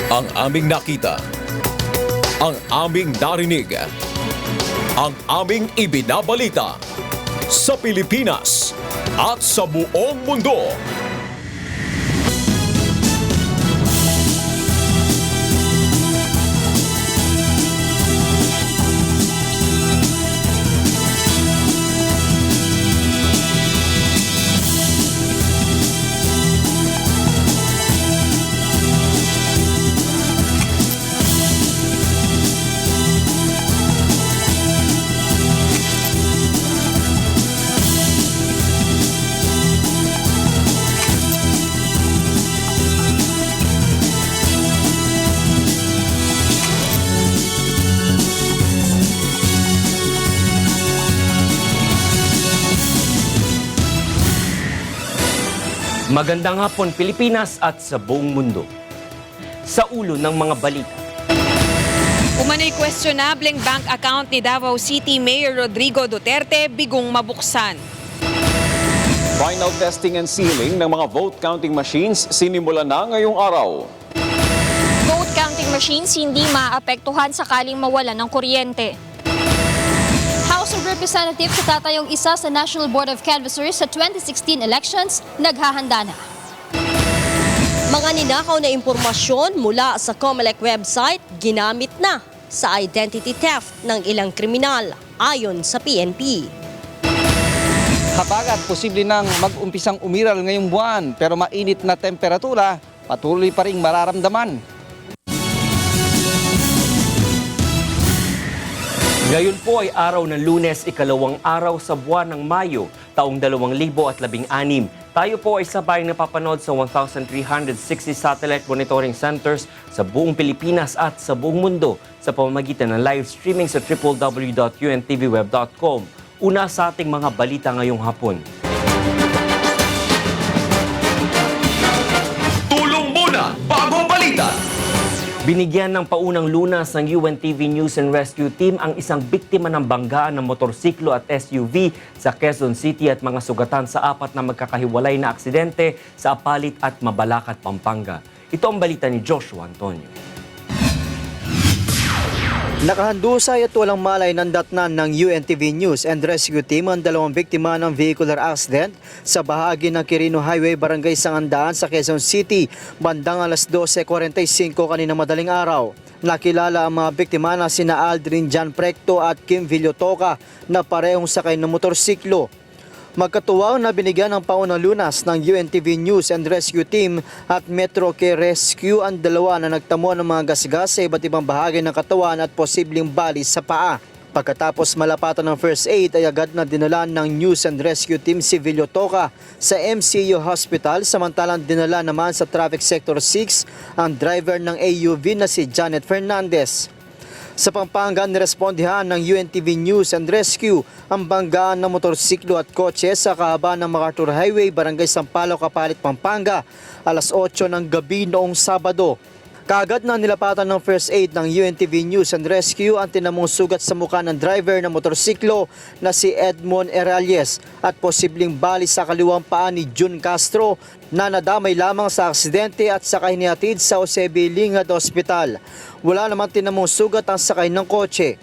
Ang aming nakita, ang aming narinig, ang aming ibinabalita sa Pilipinas at sa buong mundo. Magandang hapon Pilipinas at sa buong mundo. Sa ulo ng mga balita. Umano'y questionableng bank account ni Davao City Mayor Rodrigo Duterte bigong mabuksan. Final testing and sealing ng mga vote counting machines sinimula na ngayong araw. Vote counting machines hindi maapektuhan sakaling mawalan ng kuryente. House of Representatives sa tatayong isa sa National Board of Canvassers sa 2016 elections, naghahanda na. Mga ninakaw na impormasyon mula sa COMELEC website ginamit na sa identity theft ng ilang kriminal ayon sa PNP. Habagat posible nang mag-umpisang umiral ngayong buwan pero mainit na temperatura patuloy pa ring mararamdaman. Ngayon po ay araw ng Lunes, ikalawang araw sa buwan ng Mayo, taong 2016. Tayo po ay sabay napapanood sa 1,360 satellite monitoring centers sa buong Pilipinas at sa buong mundo sa pamamagitan ng live streaming sa www.untvweb.com. Una sa ating mga balita ngayong hapon. Tulong muna bago balita! Binigyan ng paunang lunas ng UNTV News and Rescue Team ang isang biktima ng banggaan ng motorsiklo at SUV sa Quezon City at mga sugatan sa apat na magkakahiwalay na aksidente sa Apalit at Mabalacat, Pampanga. Ito ang balita ni Joshua Antonio. Nakahandusay at walang malay ng datnan ng UNTV News and Rescue Team ang dalawang biktima ng vehicular accident sa bahagi ng Quirino Highway, Barangay Sangandaan sa Quezon City, bandang alas 12:45 kanina madaling araw. Nakilala ang mga biktima na sina Aldrin Jan Precto at Kim Villotoca na parehong sakay ng motorsiklo. Magkatuwang na binigyan ng paunang lunas ng UNTV News and Rescue Team at Metro Care Rescue ang dalawa na nagtamo ng mga gasgas sa iba't ibang bahagi ng katawan at posibleng bali sa paa. Pagkatapos malapatan ng first aid ay agad na dinala ng News and Rescue Team si Villotoca sa MCU Hospital, samantalang dinala naman sa Traffic Sector 6 ang driver ng AUV na si Janet Fernandez. Sa Pampanga, nirespondihan ng UNTV News and Rescue ang banggaan ng motorsiklo at kotse sa kahabaan ng MacArthur Highway, Barangay Sampaloc, Apalit, Pampanga, alas 8 ng gabi noong Sabado. Kaagad na nilapatan ng first aid ng UNTV News and Rescue ang tinamong sugat sa mukha ng driver ng motorsiklo na si Edmond Eralies at posibleng bali sa kaliwang paa ni June Castro na nadamay lamang sa aksidente at saka hinihatid sa Eusebio Lingad Hospital. Wala naman tinamong sugat ang sakay ng kotse.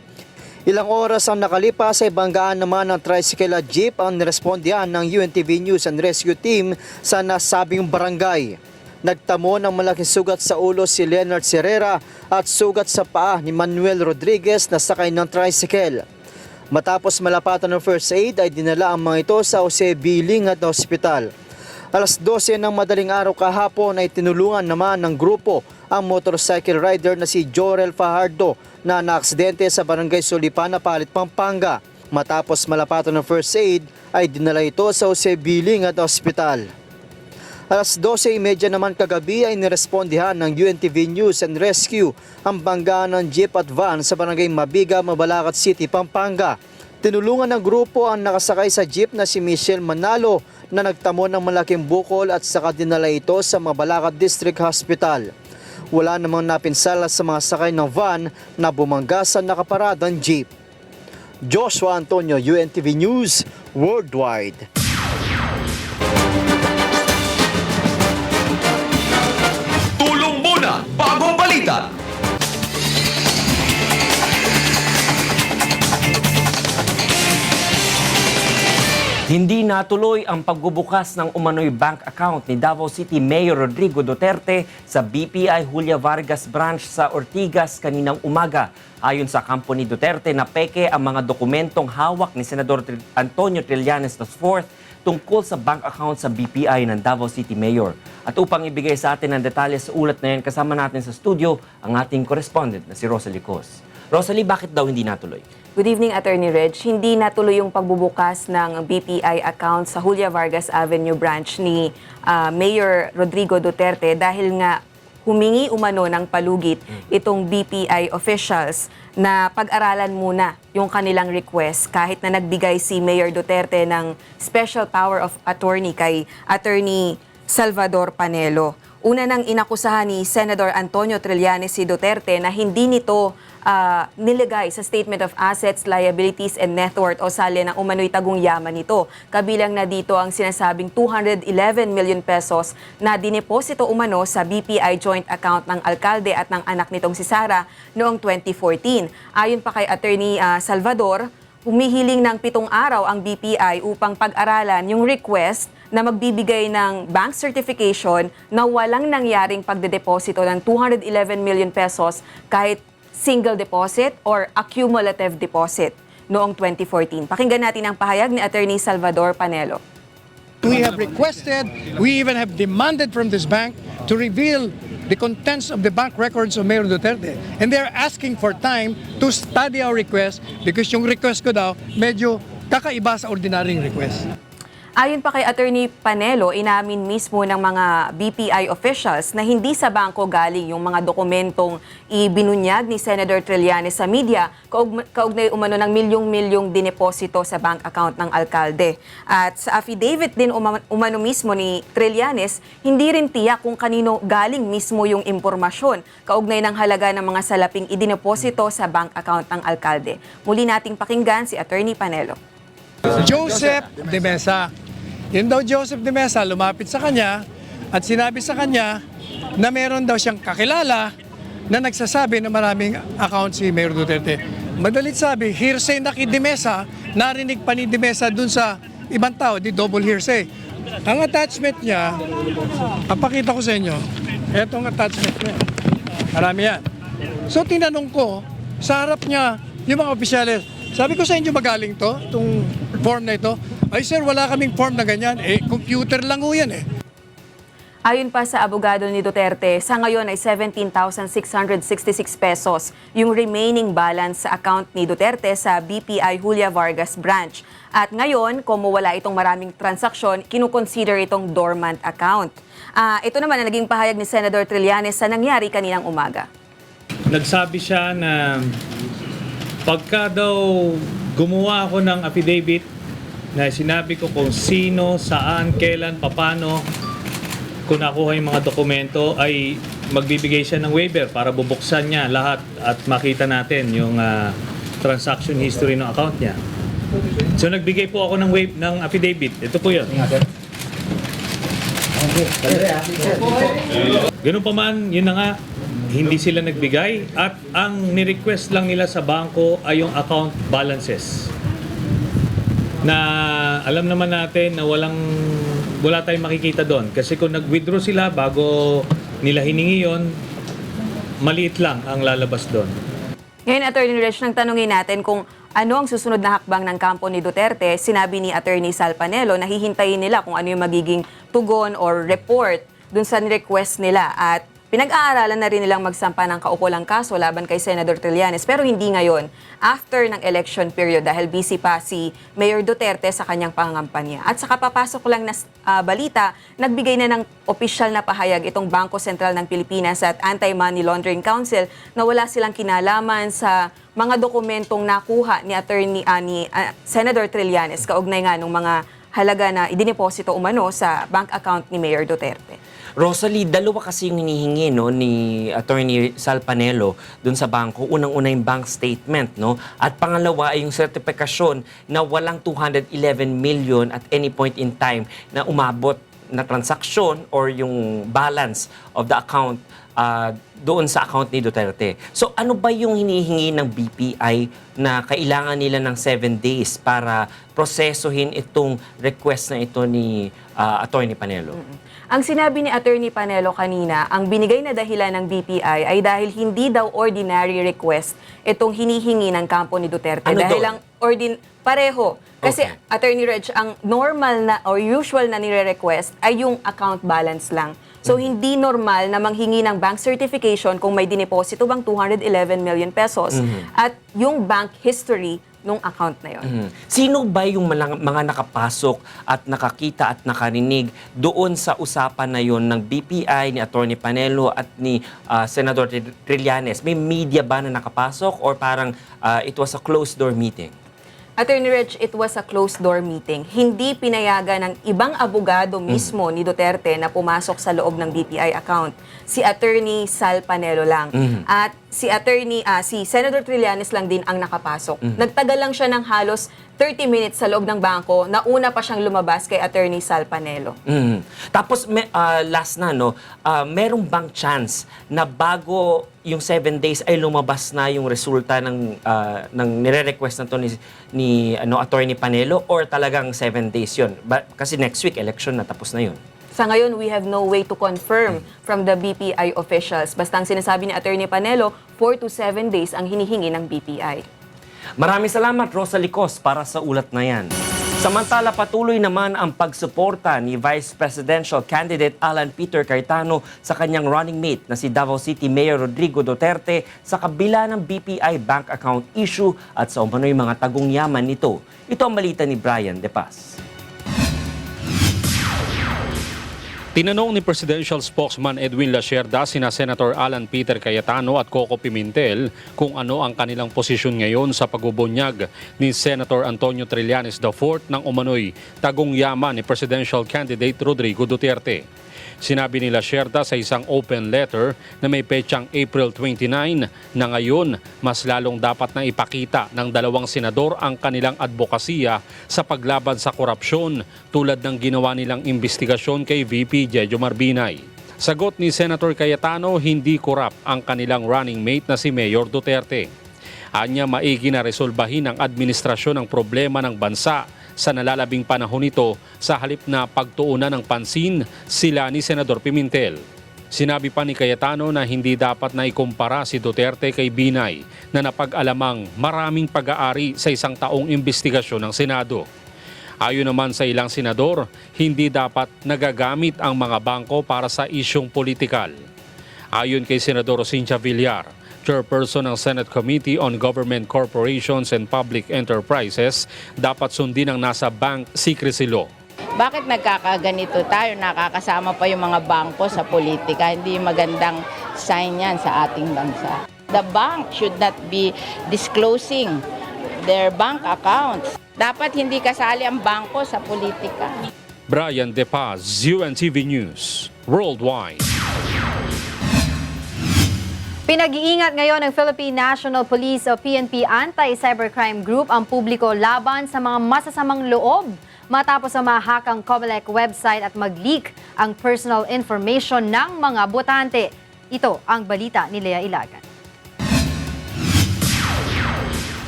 Ilang oras ang nakalipas ay banggaan naman ng tricycle at jeep ang nirespondihan ng UNTV News and Rescue Team sa nasabing barangay. Nagtamo ng malaking sugat sa ulo si Leonard Serrera at sugat sa paa ni Manuel Rodriguez na sakay ng tricycle. Matapos malapatan ng first aid ay dinala ang mga ito sa Eusebio Lingad Hospital. Alas 12 ng madaling araw kahapon ay tinulungan naman ng grupo ang motorcycle rider na si Jorel Fajardo na naaksidente sa Barangay Sulipan, Apalit, Pampanga. Matapos malapatan ng first aid ay dinala ito sa Eusebio Lingad Hospital. Alas 12:30 naman kagabi ay nirespondihan ng UNTV News and Rescue ang banggaan ng jeep at van sa Barangay Mabiga, Mabalacat City, Pampanga. Tinulungan ng grupo ang nakasakay sa jeep na si Michelle Manalo na nagtamo ng malaking bukol at saka dinala ito sa Mabalacat District Hospital. Wala namang napinsala sa mga sakay ng van na bumangga sa nakaparadang jeep. Joshua Antonio, UNTV News Worldwide. Tulong muna bagong balita! Hindi natuloy ang pagbubukas ng umano'y bank account ni Davao City Mayor Rodrigo Duterte sa BPI Julia Vargas branch sa Ortigas kaninang umaga. Ayon sa kampo ni Duterte na peke ang mga dokumentong hawak ni Senador Antonio Trillanes IV tungkol sa bank account sa BPI ng Davao City Mayor. At upang ibigay sa atin ang detalye sa ulat na yan, kasama natin sa studio ang ating correspondent na si Rosalie Cos. Rosalie, bakit daw hindi natuloy? Good evening, Attorney Reg. Hindi natuloy yung pagbubukas ng BPI account sa Julia Vargas Avenue branch ni Mayor Rodrigo Duterte dahil nga humingi umano ng palugit itong BPI officials na pag-aralan muna yung kanilang request kahit na nagbigay si Mayor Duterte ng special power of attorney kay Attorney Salvador Panelo. Una nang inakusahan ni Senator Antonio Trillanes si Duterte na hindi nito nilagay sa Statement of Assets, Liabilities and Net Worth o salya ng umano'y tagong yaman nito. Kabilang na dito ang sinasabing 211 million pesos na dineposito umano sa BPI joint account ng alkalde at ng anak nitong si Sara noong 2014. Ayon pa kay Attorney Salvador, humihiling ng 7 araw ang BPI upang pag-aralan yung request na magbibigay ng bank certification na walang nangyaring pagdedeposito ng 211 million pesos kahit single deposit or accumulative deposit noong 2014. Pakinggan natin ang pahayag ni Attorney Salvador Panelo. We have requested, we even have demanded from this bank to reveal the contents of the bank records of Mayor Duterte. And they're asking for time to study our request because yung request ko daw medyo kakaiba sa ordinaryong request. Ayon pa kay Attorney Panelo, inamin mismo ng mga BPI officials na hindi sa bangko galing yung mga dokumentong ibinunyag ni Senator Trillanes sa media kaugnay umano ng milyong-milyong dineposito sa bank account ng alkalde. At sa affidavit din umano mismo ni Trillanes, hindi rin tiyak kung kanino galing mismo yung impormasyon kaugnay ng halaga ng mga salaping idineposito sa bank account ng alkalde. Muli nating pakinggan si Attorney Panelo. Joseph de Mesa. Yun daw Joseph de Mesa lumapit sa kanya at sinabi sa kanya na meron daw siyang kakilala na nagsasabi na maraming account si Mayor Duterte. Madalit sabi, hearsay na kay de Mesa, narinig pa ni de Mesa dun sa ibang tao, di double hearsay. Ang attachment niya, papakita ko sa inyo, etong attachment niya. Marami yan. So tinanong ko, sa harap niya, yung mga opisyalis, sabi ko sa inyo magaling to, itong form na ito. Ay sir, wala kaming form na ganyan. Computer lang ho yan . Ayon pa sa abogado ni Duterte, sa ngayon ay 17,666 pesos yung remaining balance sa account ni Duterte sa BPI Julia Vargas branch. At ngayon, kung wala itong maraming transaksyon, kinukonsider itong dormant account. Ito naman ang naging pahayag ni Senator Trillanes sa nangyari kaninang umaga. Nagsabi siya na pagka daw gumawa ako ng affidavit na sinabi ko kung sino, saan, kailan, papano, kung nakuha yung mga dokumento, ay magbibigay siya ng waiver para bubuksan niya lahat at makita natin yung transaction history ng account niya. So nagbigay po ako ng affidavit. Ito po yun. Ganun pa man, yun na nga, hindi sila nagbigay at ang ni-request lang nila sa bangko ay yung account balances. Na alam naman natin na wala tayong makikita doon. Kasi kung nag-withdraw sila bago nila hiningi yun, maliit lang ang lalabas doon. Ngayon, Attorney Reg, nang tanungin natin kung ano ang susunod na hakbang ng kampo ni Duterte, sinabi ni Attorney Sal Panelo na hihintayin nila kung ano yung magiging tugon or report dun sa request nila. At pinag-aaralan na rin nilang magsampa ng kaukulang kaso laban kay Senator Trillanes, pero hindi ngayon, after ng election period dahil busy pa si Mayor Duterte sa kanyang pangangampanya. At sa kapapasok lang na balita, nagbigay na ng opisyal na pahayag itong Bangko Sentral ng Pilipinas at Anti-Money Laundering Council na wala silang kinalaman sa mga dokumentong nakuha ni Senator Trillanes kaugnay nga ng mga halaga na idineposito umano sa bank account ni Mayor Duterte. Rosalie, dalawa kasi yung hinihingi ni Attorney Sal Panelo dun sa bangko. Unang-una yung bank statement, no? At pangalawa ay yung sertifikasyon na walang 211 million at any point in time na umabot na transaksyon or yung balance of the account doon sa account ni Duterte. So ano ba yung hinihingi ng BPI na kailangan nila ng 7 days para prosesuhin itong request na ito ni Atty. Panelo? Ang sinabi ni Attorney Panelo kanina, ang binigay na dahilan ng BPI ay dahil hindi daw ordinary request itong hinihingi ng kampo ni Duterte. Ano dahil doon? ang pareho. Kasi Okay. Attorney Reg, ang normal na or usual na nire-request ay yung account balance lang. So hindi normal na manghingi ng bank certification kung may dineposito bang 211 million pesos at yung bank history nung account na yon. Sino ba yung mga nakapasok at nakakita at nakarinig doon sa usapan na yon ng BPI, ni Atty. Panelo at ni Senador Trillanes? May media ba na nakapasok or parang it was a closed-door meeting? Attorney Reg, it was a closed-door meeting. Hindi pinayagan ng ibang abogado mismo ni Duterte na pumasok sa loob ng BPI account. Si Attorney Sal Panelo lang. At si Senator Trillanes lang din ang nakapasok. Nagtagal lang siya ng halos 30 minutes sa loob ng bangko na una pa siyang lumabas kay Attorney Sal Panelo. Tapos last na merong bang chance na bago yung 7 days ay lumabas na yung resulta ng nire-request na to ni Atty. Panelo or talagang 7 days yun? Kasi next week election na, tapos na yun. Sa ngayon, we have no way to confirm from the BPI officials. Basta ang sinasabi ni Attorney Panelo, 4 to 7 days ang hinihingi ng BPI. Maraming salamat, Rosa Licos, para sa ulat na yan. Samantala, patuloy naman ang pagsuporta ni Vice Presidential Candidate Alan Peter Cayetano sa kanyang running mate na si Davao City Mayor Rodrigo Duterte sa kabila ng BPI bank account issue at sa umano'y mga tagong yaman nito. Ito ang balita ni Brian De Paz. Tinanong ni Presidential Spokesman Edwin Lacerda sina Senator Alan Peter Cayetano at Coco Pimentel kung ano ang kanilang posisyon ngayon sa pagbubunyag ni Senator Antonio Trillanes IV ng umano'y tagong yaman ni Presidential Candidate Rodrigo Duterte. Sinabi ni Lacerda sa isang open letter na may petsang April 29 na ngayon mas lalong dapat na ipakita ng dalawang senador ang kanilang advokasya sa paglaban sa korupsyon tulad ng ginawa nilang investigasyon kay VP Jejo Marbinay. Sagot ni Senator Cayetano, hindi korap ang kanilang running mate na si Mayor Duterte. Anya maigi na resolbahin ng administrasyon ang problema ng bansa sa nalalabing panahon nito sa halip na pagtuunan ng pansin sila ni Senador Pimentel. Sinabi pa ni Cayetano na hindi dapat na ikumpara si Duterte kay Binay na napag-alamang maraming pag-aari sa isang taong investigasyon ng Senado. Ayon naman sa ilang senador, hindi dapat nagagamit ang mga bangko para sa isyong politikal. Ayon kay Senador Cynthia Villar, Chairperson ng Senate Committee on Government Corporations and Public Enterprises, dapat sundin ang nasa bank secrecy law. Bakit nagkakaganito tayo? Nakakasama pa yung mga bangko sa politika. Hindi magandang sign yan sa ating bansa. The bank should not be disclosing their bank accounts. Dapat hindi kasali ang bangko sa politika. Brian De Paz, UNTV News, Worldwide. Pinag-iingat ngayon ng Philippine National Police o PNP Anti-Cybercrime Group ang publiko laban sa mga masasamang loob matapos na mahak ang COMELEC website at mag-leak ang personal information ng mga botante. Ito ang balita ni Lea Ilagan.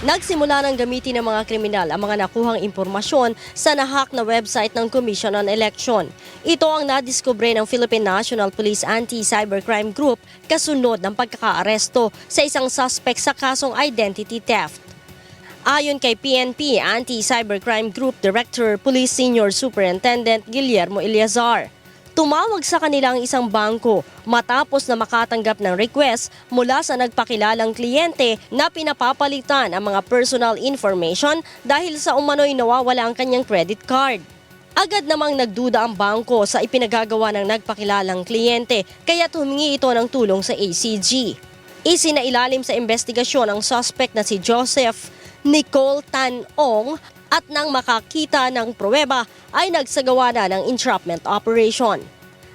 Nagsimula ng gamitin ng mga kriminal ang mga nakuhang impormasyon sa nahak na website ng Commission on Election. Ito ang nadiskubre ng Philippine National Police Anti-Cybercrime Group kasunod ng pagkakaaresto sa isang suspect sa kasong identity theft. Ayon kay PNP Anti-Cybercrime Group Director Police Senior Superintendent Guillermo Eleazar, tumawag sa kanilang isang bangko matapos na makatanggap ng request mula sa nagpakilalang kliyente na pinapapalitan ang mga personal information dahil sa umano'y nawawala ang kanyang credit card. Agad namang nagduda ang bangko sa ipinagagawa ng nagpakilalang kliyente kaya humingi ito ng tulong sa ACG. Isinailalim sa investigasyon ang suspect na si Joseph Nicole Tan-ong at nang makakita ng pruweba ay nagsagawa na ng entrapment operation.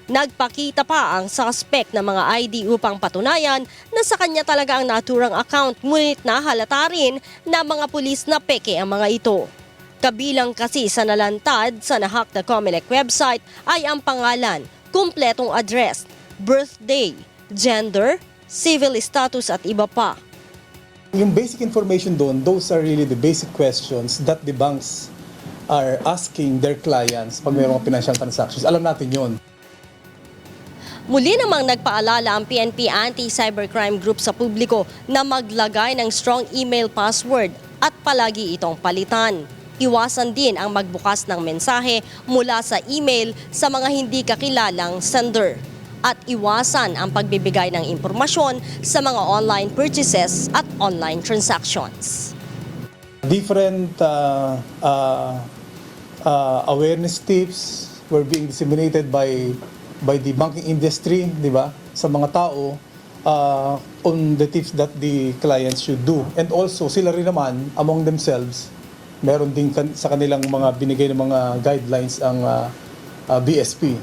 Nagpakita pa ang suspect ng mga ID upang patunayan na sa kanya talaga ang naturang account, ngunit nahalata rin na mga pulis na peke ang mga ito. Kabilang kasi sa nalantad sa nahak na COMELEC website ay ang pangalan, kumpletong address, birthday, gender, civil status at iba pa. Yung basic information doon, those are really the basic questions that the banks are asking their clients pag may mga financial transactions. Alam natin yon. Muli namang nagpaalala ang PNP Anti-Cybercrime Group sa publiko na maglagay ng strong email password at palagi itong palitan. Iwasan din ang magbukas ng mensahe mula sa email sa mga hindi kakilalang sender. At iwasan ang pagbibigay ng impormasyon sa mga online purchases at online transactions. Different awareness tips were being disseminated by the banking industry, di ba, sa mga tao on the tips that the clients should do. And also, sila rin naman, among themselves, meron din sa kanilang mga binigay ng mga guidelines ang BSP.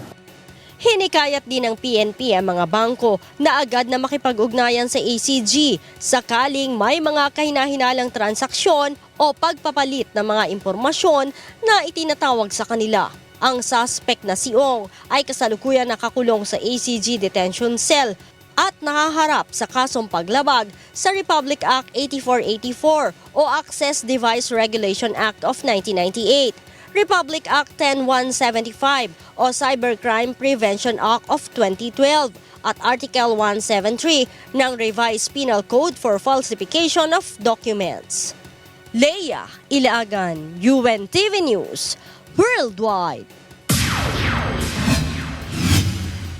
Hinikayat din ng PNP ang mga bangko na agad na makipag-ugnayan sa ACG sakaling may mga kahinahinalang transaksyon o pagpapalit ng mga impormasyon na itinatawag sa kanila. Ang suspect na si Ong ay kasalukuyan nakakulong sa ACG Detention Cell at nakaharap sa kasong paglabag sa Republic Act 8484 o Access Device Regulation Act of 1998, Republic Act 10175 o Cybercrime Prevention Act of 2012 at Article 173 ng Revised Penal Code for Falsification of Documents. Leia Ilaagan, UNTV News, Worldwide.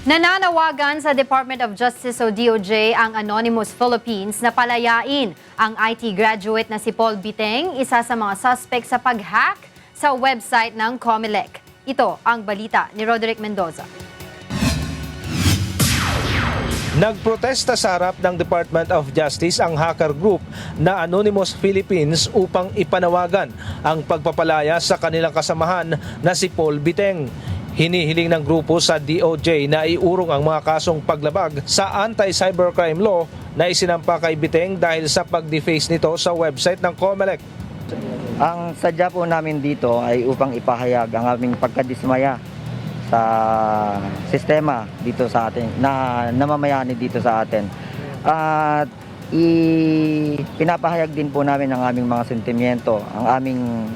Nananawagan sa Department of Justice o DOJ ang Anonymous Philippines na palayain ang IT graduate na si Paul Biteng, isa sa mga suspect sa pag-hack sa website ng COMELEC. Ito ang balita ni Roderick Mendoza. Nagprotesta sa harap ng Department of Justice ang hacker group na Anonymous Philippines upang ipanawagan ang pagpapalaya sa kanilang kasamahan na si Paul Biteng. Hinihiling ng grupo sa DOJ na iurong ang mga kasong paglabag sa anti-cybercrime law na isinampa kay Biteng dahil sa pag-deface nito sa website ng COMELEC. Ang sadya po namin dito ay upang ipahayag ang aming pagkadismaya sa sistema dito sa atin, na namamayani dito sa atin. At pinapahayag din po namin ang aming mga sentimiento, ang aming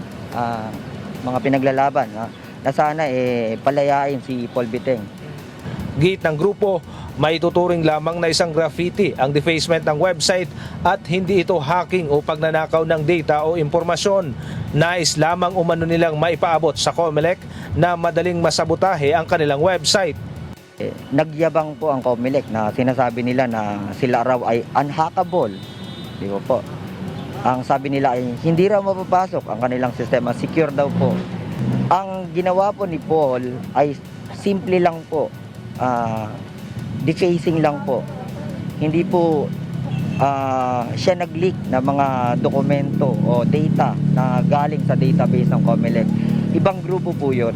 mga pinaglalaban na sana palayain si Paul Biteng. Git ng grupo, may tuturing lamang na isang graffiti ang defacement ng website at hindi ito hacking o pagnanakaw ng data o impormasyon. Nais lamang umano nilang maipaabot sa COMELEC na madaling masabotahe ang kanilang website. Nagyabang po ang COMELEC na sinasabi nila na sila raw ay unhackable. Di ba po? Ang sabi nila ay hindi raw mapapasok ang kanilang sistema, secure daw po. Ang ginawa po ni Paul ay simple lang po, defacing lang po. Hindi po siya nag-leak na mga dokumento o data na galing sa database ng COMELEC. Ibang grupo po yun.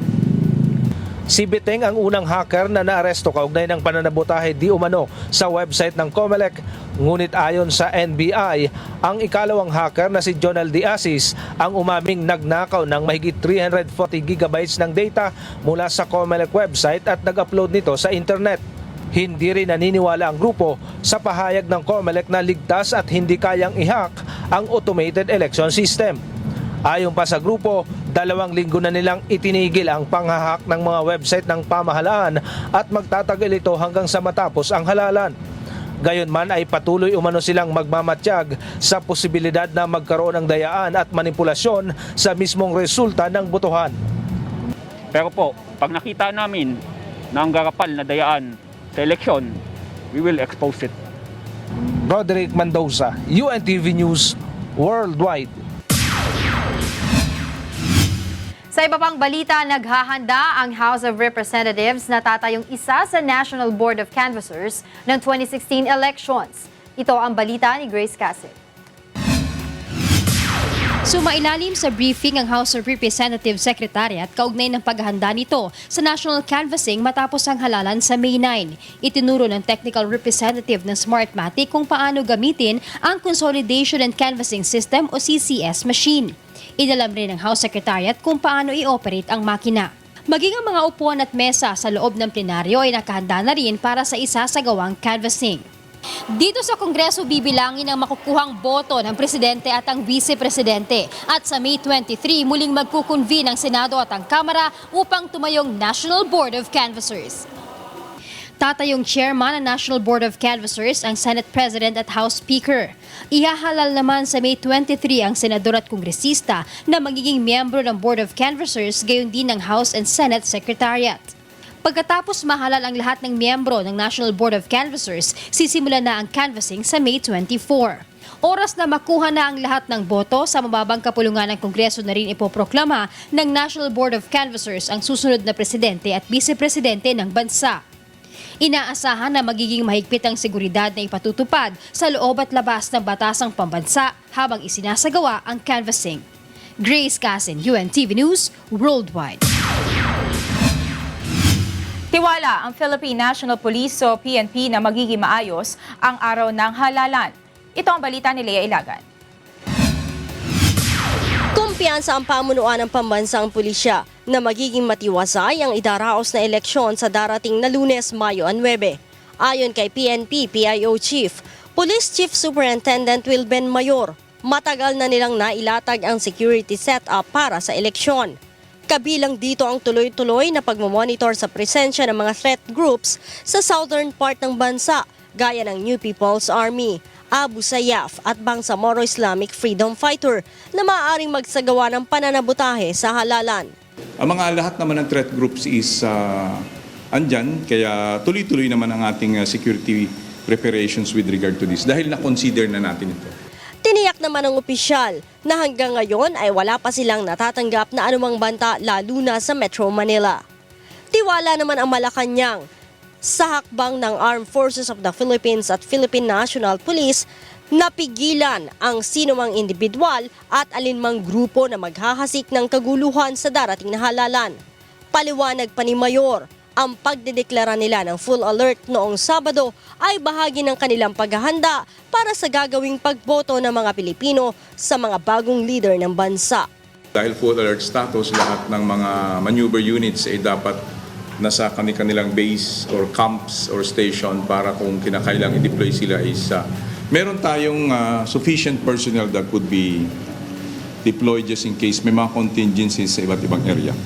Si Biteng ang unang hacker na naaresto kaugnay ng pananabotahe di umano sa website ng COMELEC. Ngunit ayon sa NBI, ang ikalawang hacker na si Jonel Diasis ang umaming nagnakaw ng mahigit 340 gigabytes ng data mula sa COMELEC website at nag-upload nito sa internet. Hindi rin naniniwala ang grupo sa pahayag ng COMELEC na ligtas at hindi kayang i-hack ang automated election system. Ayon pa sa grupo, 2 linggo na nilang itinigil ang panghahak ng mga website ng pamahalaan at magtatagal ito hanggang sa matapos ang halalan. Gayunman ay patuloy umano silang magmamatyag sa posibilidad na magkaroon ng dayaan at manipulasyon sa mismong resulta ng botohan. Pero po, pag nakita namin na ang garapal na dayaan sa eleksyon, we will expose it. Roderick Mendoza, UNTV News, Worldwide. Sa iba pang balita, naghahanda ang House of Representatives na tatayong isa sa National Board of Canvassers ng 2016 elections. Ito ang balita ni Grace Casset. Sumailalim sa briefing ang House of Representatives Secretariat kaugnay ng paghahanda nito sa national canvassing matapos ang halalan sa May 9. Itinuro ng Technical Representative ng Smartmatic kung paano gamitin ang Consolidation and Canvassing System o CCS machine. Inalam rin ng House Secretariat kung paano i-operate ang makina. Maging ang mga upuan at mesa sa loob ng plenaryo ay nakahanda na rin para sa isasagawang canvassing. Dito sa Kongreso, bibilangin ang makukuhang boto ng Presidente at ang Vice-Presidente. At sa May 23, muling magkukonvene ang Senado at ang Kamara upang tumayong National Board of Canvassers. Tatayong chairman ng National Board of Canvassers ang Senate President at House Speaker. Ihahalal naman sa May 23 ang senador at kongresista na magiging miyembro ng Board of Canvassers, gayon din ng House and Senate Secretariat. Pagkatapos mahalal ang lahat ng miyembro ng National Board of Canvassers, sisimula na ang canvassing sa May 24. Oras na makuha na ang lahat ng boto, sa mababang kapulungan ng Kongreso na rin ipoproklama ng National Board of Canvassers ang susunod na presidente at vice-presidente ng bansa. Inaasahan na magiging mahigpit ang seguridad na ipatutupad sa loob at labas ng batasang pambansa habang isinasagawa ang canvassing. Grace Casin, UNTV News, Worldwide. Tiwala ang Philippine National Police o PNP na magiging maayos ang araw ng halalan. Ito ang balita ni Lea Ilagan. Kumpiyansa ang pamunuan ng pambansang pulisya na magiging matiwasay ang idaraos na eleksyon sa darating na Lunes, Mayo 9. Ayon kay PNP PIO Chief, Police Chief Superintendent Wilben Mayor, matagal na nilang nailatag ang security setup para sa eleksyon. Kabilang dito ang tuloy-tuloy na pagmamonitor sa presensya ng mga threat groups sa southern part ng bansa, gaya ng New People's Army, Abu Sayyaf at Bangsamoro Islamic Freedom Fighter na maaaring magsagawa ng pananabutahe sa halalan. Ang mga lahat naman ng threat groups is andyan, kaya tuloy-tuloy naman ang ating security preparations with regard to this dahil na-consider na natin ito. Tiniyak naman ng opisyal na hanggang ngayon ay wala pa silang natatanggap na anumang banta lalo na sa Metro Manila. Tiwala naman ang Malacanang sa hakbang ng Armed Forces of the Philippines at Philippine National Police na pigilan ang sinumang individual at alinmang grupo na maghahasik ng kaguluhan sa darating na halalan. Paliwanag pa ni Mayor, ang pagdedeklara nila ng full alert noong Sabado ay bahagi ng kanilang paghahanda para sa gagawing pagboto ng mga Pilipino sa mga bagong leader ng bansa. Dahil full alert status, lahat ng mga maneuver units ay dapat nasa kanilang base or camps or station para kung kinakailang i-deploy sila is meron tayong sufficient personnel that could be deployed just in case may mga contingencies sa iba't ibang area.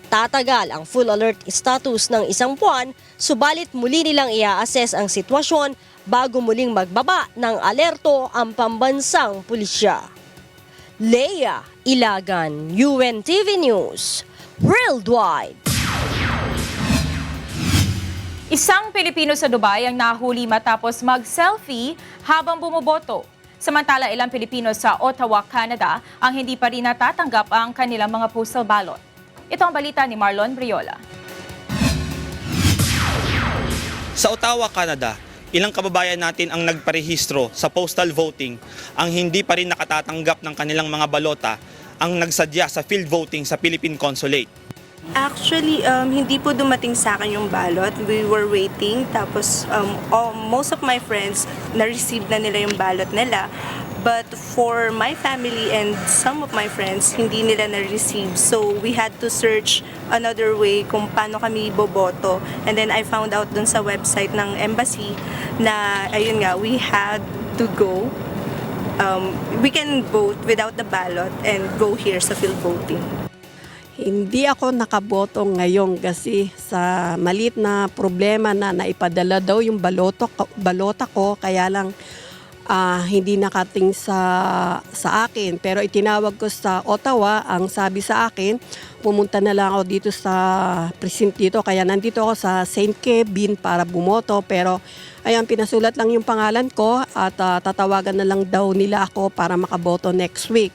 Tatagal ang full alert status ng isang buwan, subalit muli nilang i-assess ang sitwasyon bago muling magbaba ng alerto ang pambansang pulisya. Lea Ilagan, UNTV News, Worldwide. Isang Pilipino sa Dubai ang nahuli matapos mag-selfie habang bumoboto. Samantala, ilang Pilipino sa Ottawa, Canada ang hindi pa rin natatanggap ang kanilang mga postal ballot. Ito ang balita ni Marlon Briola. Sa Ottawa, Canada, ilang kababayan natin ang nagparehistro sa postal voting ang hindi pa rin nakatatanggap ng kanilang mga balota ang nagsadya sa field voting sa Philippine Consulate. Actually, hindi po dumating sa akin yung ballot. We were waiting. Tapos, most of my friends, na-receive na nila yung ballot nila. But for my family and some of my friends, hindi nila na-receive. So, we had to search another way kung paano kami boboto. And then, I found out dun sa website ng embassy na, ayun nga, we had to go. We can vote without the ballot and go here sa field voting. Hindi ako nakaboto ngayon kasi sa maliit na problema na naipadala daw yung balota ko, kaya lang hindi nakating sa akin. Pero itinawag ko sa Ottawa, ang sabi sa akin, pumunta na lang ako dito sa precinct dito. Kaya nandito ako sa St. Kevin para bumoto, pero ayan, pinasulat lang yung pangalan ko at tatawagan na lang daw nila ako para makaboto next week.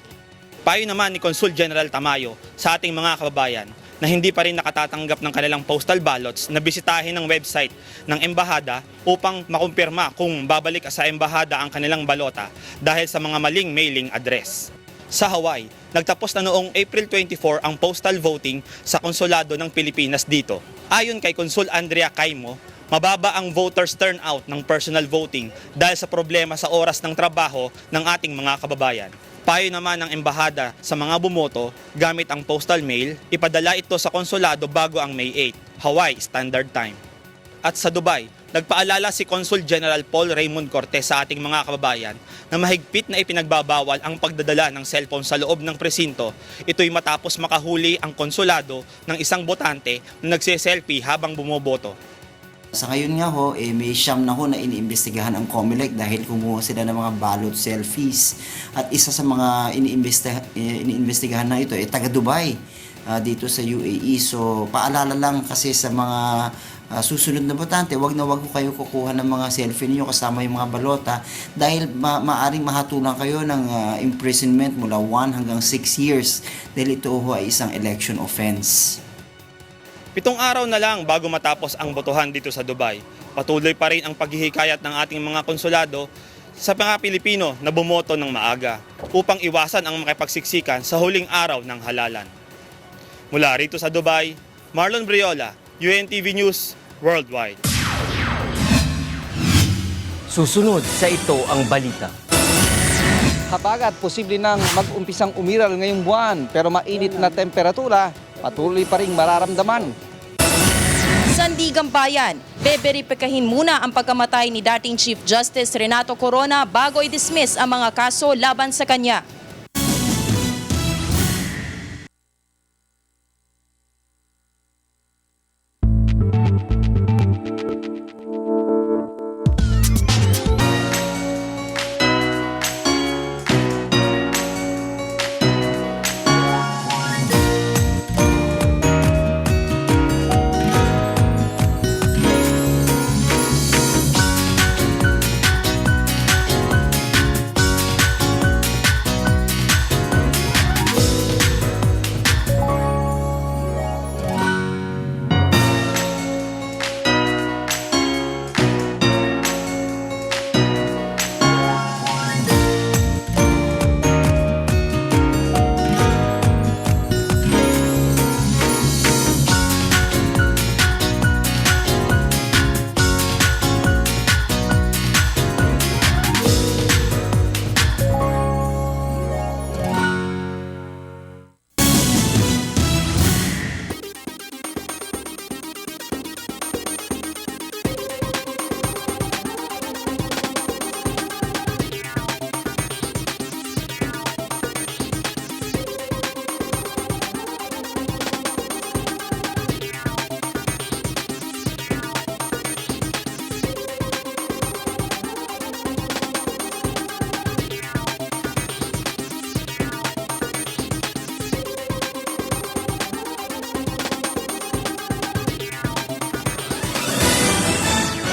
Payo naman ni Consul General Tamayo sa ating mga kababayan na hindi pa rin nakatatanggap ng kanilang postal ballots na bisitahin ng website ng embahada upang makumpirma kung babalik sa embahada ang kanilang balota dahil sa mga maling mailing address. Sa Hawaii, nagtapos na noong April 24 ang postal voting sa konsulado ng Pilipinas dito. Ayon kay Consul Andrea Caimo, mababa ang voters turnout ng personal voting dahil sa problema sa oras ng trabaho ng ating mga kababayan. Payo naman ng embahada sa mga bumoto gamit ang postal mail, ipadala ito sa konsulado bago ang May 8, Hawaii Standard Time. At sa Dubai, nagpaalala si Consul General Paul Raymond Cortez sa ating mga kababayan na mahigpit na ipinagbabawal ang pagdadala ng cellphone sa loob ng presinto. Ito'y matapos makahuli ang konsulado ng isang botante na nagse-selfie habang bumoboto. Sa ngayon nga ho, may siyam na ho na iniimbestigahan ang COMELEC dahil kumuha sila ng mga balot selfies. At isa sa mga iniimbestigahan na ito ay taga Dubai dito sa UAE. So paalala lang kasi sa mga susunod na botante, wag na wag kayo kukuha ng mga selfie niyo kasama yung mga balota dahil maaring mahatulan kayo ng imprisonment mula 1 hanggang 6 years dahil ito ho ay isang election offense. 7 araw na lang bago matapos ang botohan dito sa Dubai. Patuloy pa rin ang paghihikayat ng ating mga konsulado sa mga Pilipino na bumoto ng maaga upang iwasan ang makipagsiksikan sa huling araw ng halalan. Mula rito sa Dubai, Marlon Briola, UNTV News Worldwide. Susunod sa ito ang balita. Habagat posible nang mag-umpisang umiral ngayong buwan pero mainit na temperatura patuloy pa ring mararamdaman. Sandigang Bayan, beberipikahin muna ang pagkamatay ni dating Chief Justice Renato Corona bago i-dismiss ang mga kaso laban sa kanya.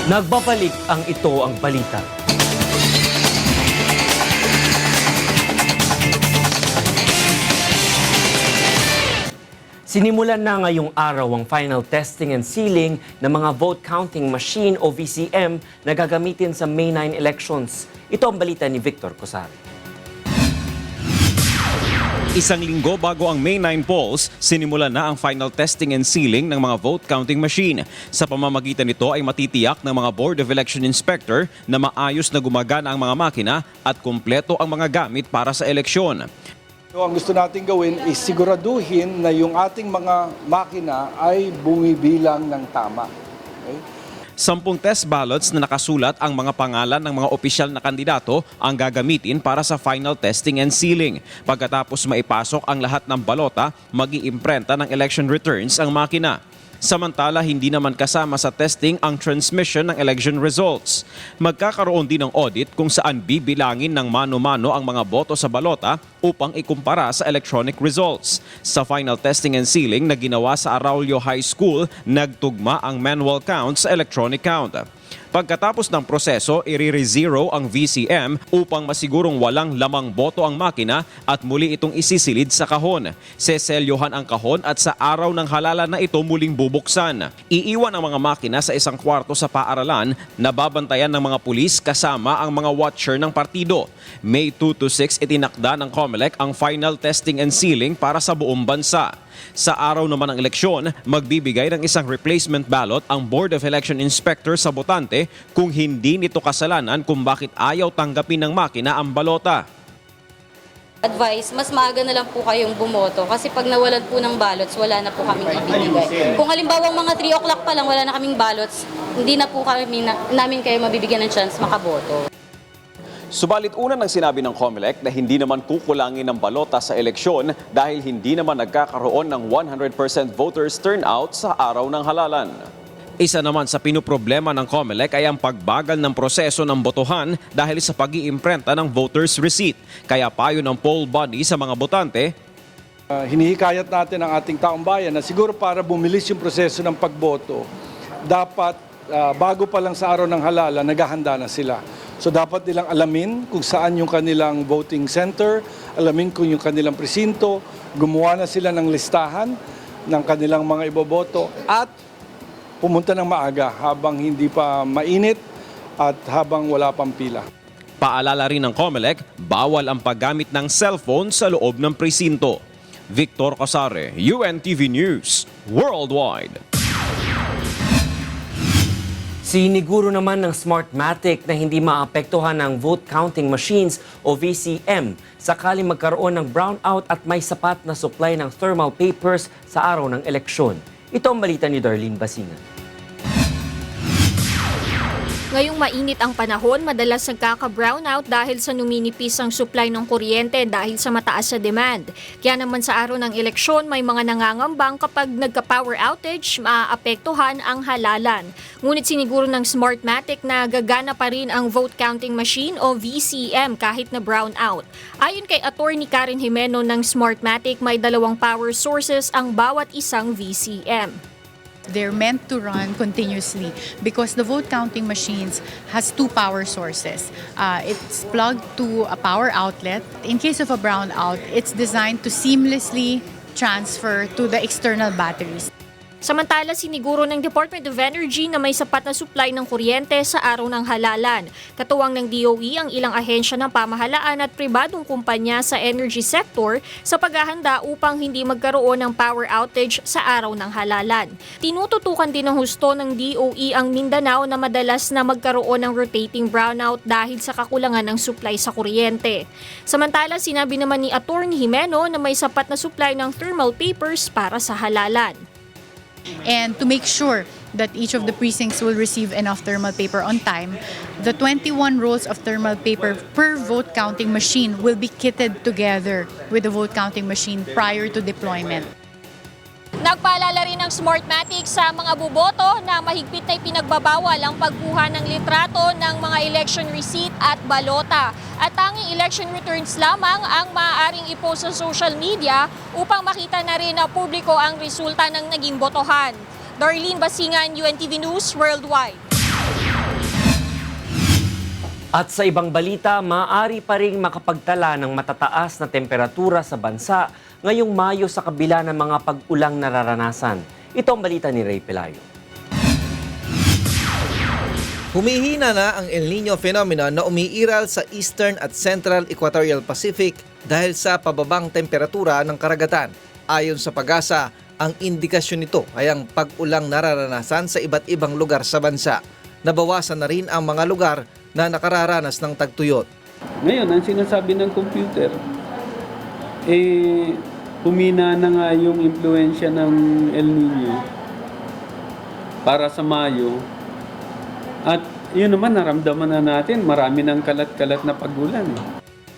Nagbabalik ang ito ang balita. Sinimulan na ngayong araw ang final testing and sealing ng mga vote counting machine o VCM na gagamitin sa May 9 elections. Ito ang balita ni Victor Cosari. Isang linggo bago ang May 9 polls, sinimula na ang final testing and sealing ng mga vote counting machine. Sa pamamagitan nito ay matitiyak ng mga Board of Election Inspector na maayos na gumagana ang mga makina at kumpleto ang mga gamit para sa eleksyon. So, ang gusto natin gawin is siguraduhin na yung ating mga makina ay bumibilang ng tama. Okay? 10 test ballots na nakasulat ang mga pangalan ng mga opisyal na kandidato ang gagamitin para sa final testing and sealing. Pagkatapos maipasok ang lahat ng balota, mag-iimprenta ng election returns ang makina. Samantala, hindi naman kasama sa testing ang transmission ng election results. Magkakaroon din ng audit kung saan bibilangin ng mano-mano ang mga boto sa balota upang ikumpara sa electronic results. Sa final testing and sealing na ginawa sa Araulio High School, nagtugma ang manual count sa electronic count. Pagkatapos ng proseso, i-re-zero ang VCM upang masigurong walang lamang boto ang makina at muli itong isisilid sa kahon. Seselyohan ang kahon at sa araw ng halalan na ito muling bubuksan. Iiwan ang mga makina sa isang kwarto sa paaralan na babantayan ng mga pulis kasama ang mga watcher ng partido. May 2 to 6 itinakda ng COMELEC ang final testing and sealing para sa buong bansa. Sa araw naman ng eleksyon, magbibigay ng isang replacement ballot ang Board of Election Inspector sa botante kung hindi nito kasalanan kung bakit ayaw tanggapin ng makina ang balota. Advice, mas maaga na lang po kayong bumoto kasi pag nawalan po ng ballots, wala na po kaming ibibigay. Kung halimbawa mga 3 o'clock pa lang wala na kaming ballots, hindi na po namin kayo mabibigyan ng chance makaboto. Subalit una nang sinabi ng COMELEC na hindi naman kukulangin ng balota sa eleksyon dahil hindi naman nagkakaroon ng 100% voters turnout sa araw ng halalan. Isa naman sa pinoproblema ng COMELEC ay ang pagbagal ng proseso ng botohan dahil sa pag-iimprenta ng voters receipt. Kaya payo ng poll body sa mga botante, hinihikayat natin ang ating taong bayan na siguro para bumilis yung proseso ng pagboto, dapat bago pa lang sa araw ng halalan, naghahanda na sila. So dapat nilang alamin kung saan yung kanilang voting center, alamin kung yung kanilang presinto, gumawa na sila ng listahan ng kanilang mga iboboto at pumunta ng maaga habang hindi pa mainit at habang wala pang pila. paalala rin ng COMELEC, bawal ang paggamit ng cellphone sa loob ng presinto. Victor Casare, UNTV News, Worldwide. Siniguro naman ng Smartmatic na hindi maapektuhan ng vote counting machines o VCM sakaling magkaroon ng brownout at may sapat na supply ng thermal papers sa araw ng eleksyon. Ito ang balita ni Darlene Basingan. Ngayong mainit ang panahon, madalas nagkaka-brownout dahil sa numinipis ang supply ng kuryente dahil sa mataas sa demand. Kaya naman sa araw ng eleksyon, may mga nangangambang kapag nagka-power outage, maaapektuhan ang halalan. Ngunit siniguro ng Smartmatic na gagana pa rin ang vote counting machine o VCM kahit na brownout. Ayon kay Attorney Karen Jimeno ng Smartmatic, may dalawang power sources ang bawat isang VCM. They're meant to run continuously because the vote counting machines has two power sources. It's plugged to a power outlet. In case of a brownout, it's designed to seamlessly transfer to the external batteries. Samantala, siniguro ng Department of Energy na may sapat na supply ng kuryente sa araw ng halalan. Katuwang ng DOE ang ilang ahensya ng pamahalaan at pribadong kumpanya sa energy sector sa paghahanda upang hindi magkaroon ng power outage sa araw ng halalan. Tinututukan din ng husto ng DOE ang Mindanao na madalas na magkaroon ng rotating brownout dahil sa kakulangan ng supply sa kuryente. Samantala, sinabi naman ni Attorney Jimeno na may sapat na supply ng thermal papers para sa halalan. And to make sure that each of the precincts will receive enough thermal paper on time, the 21 rolls of thermal paper per vote counting machine will be kitted together with the vote counting machine prior to deployment. Nagpaalala rin ng Smartmatic sa mga buboto na mahigpit na ipinagbabawal ang pagkuha ng litrato ng mga election receipt at balota. At tanging election returns lamang ang maaaring ipost sa social media upang makita na rin na publiko ang resulta ng naging botohan. Darlene Basingan, UNTV News, Worldwide. At sa ibang balita, maaari pa ring makapagtala ng matataas na temperatura sa bansa ngayong Mayo sa kabila ng mga pag-ulang nararanasan. Ito ang balita ni Ray Pelayo. Humihina na ang El Niño phenomenon na umiiral sa Eastern at Central Equatorial Pacific dahil sa pababang temperatura ng karagatan. Ayon sa PAGASA, ang indikasyon nito ay ang pag-ulang nararanasan sa iba't ibang lugar sa bansa. Nabawasan na rin ang mga lugar na nakararanas ng tagtuyot. Ngayon, ang sinasabi ng computer, humina na nga yung impluensya ng El Niño para sa Mayo. At yun naman, naramdaman na natin, marami ng kalat-kalat na pagulan.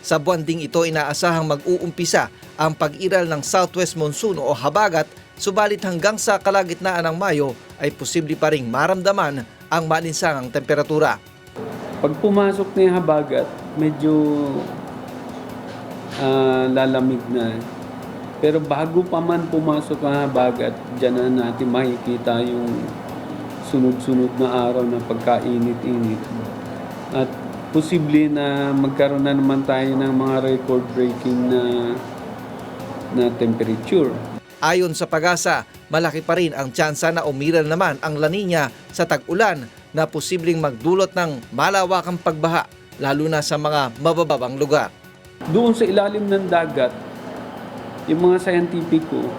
Sa buwan ding ito, inaasahang mag-uumpisa ang pag-iral ng Southwest Monsoon o habagat, subalit hanggang sa kalagitnaan ng Mayo ay posible pa ring maramdaman ang maalinsangang temperatura. Pag pumasok na yung habagat, medyo lalamig na. Pero bago pa man pumasok ang habagat, dyan na natin makikita yung sunod-sunod na araw na pagkainit-init. At posible na magkaroon na naman tayo ng mga record-breaking na temperature. Ayon sa PAGASA, malaki pa rin ang tsansa na umiral naman ang La Niña sa tag-ulan na posibleng magdulot ng malawakang pagbaha, lalo na sa mga mabababang lugar. Doon sa ilalim ng dagat, yung mga scientifico,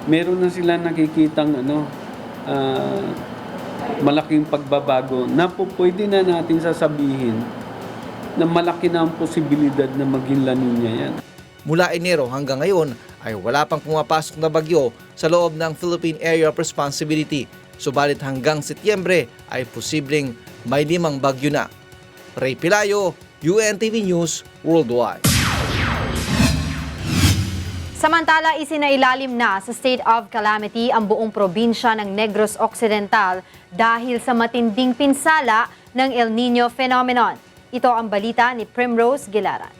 meron na sila nakikitang malaking pagbabago na pwede na natin sasabihin na malaki na ang posibilidad na maging La Niña yan. Mula Enero hanggang ngayon ay wala pang pumapasok na bagyo sa loob ng Philippine Area of Responsibility. Subalit hanggang Setyembre ay posibleng may 5 bagyo na. Ray Pilayo, UNTV News Worldwide. Samantala, isinailalim na sa state of calamity ang buong probinsya ng Negros Occidental dahil sa matinding pinsala ng El Nino phenomenon. Ito ang balita ni Primrose Gilaran.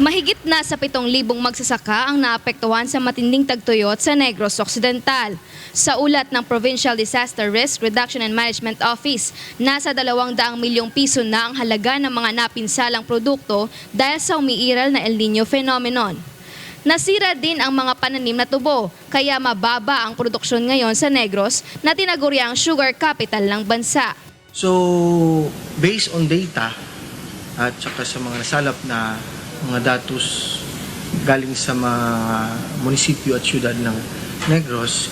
Mahigit na sa 7,000 magsasaka ang naapektuhan sa matinding tagtuyot sa Negros Occidental. Sa ulat ng Provincial Disaster Risk Reduction and Management Office, nasa 200 milyong piso na ang halaga ng mga napinsalang produkto dahil sa umiiral na El Nino phenomenon. Nasira din ang mga pananim na tubo, kaya mababa ang produksyon ngayon sa Negros na tinaguriang sugar capital ng bansa. So, based on data at saka sa mga nasalap na mga datos galing sa mga munisipyo at syudad ng Negros,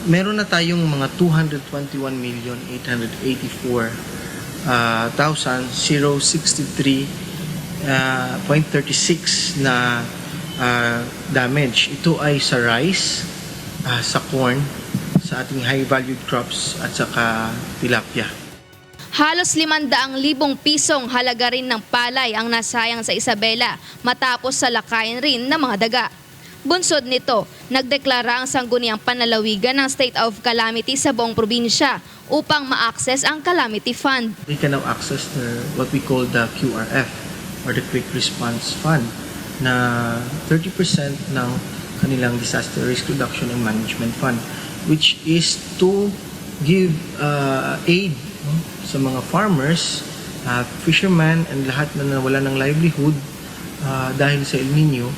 meron na tayong mga 221,884,063.36 na damage. Ito ay sa rice, sa corn, sa ating high-valued crops at saka tilapia. Halos 500,000 pisong halaga rin ng palay ang nasayang sa Isabela matapos salakayin rin ng mga daga. Bunsod nito, nagdeklara ang sangguniang panlalawigan ng state of calamity sa buong probinsya upang ma-access ang calamity fund. They can now access what we call the QRF or the Quick Response Fund na 30% ng kanilang Disaster Risk Reduction and Management Fund, which is to give aid sa mga farmers, fishermen, and lahat na nawala ng livelihood dahil sa El Nino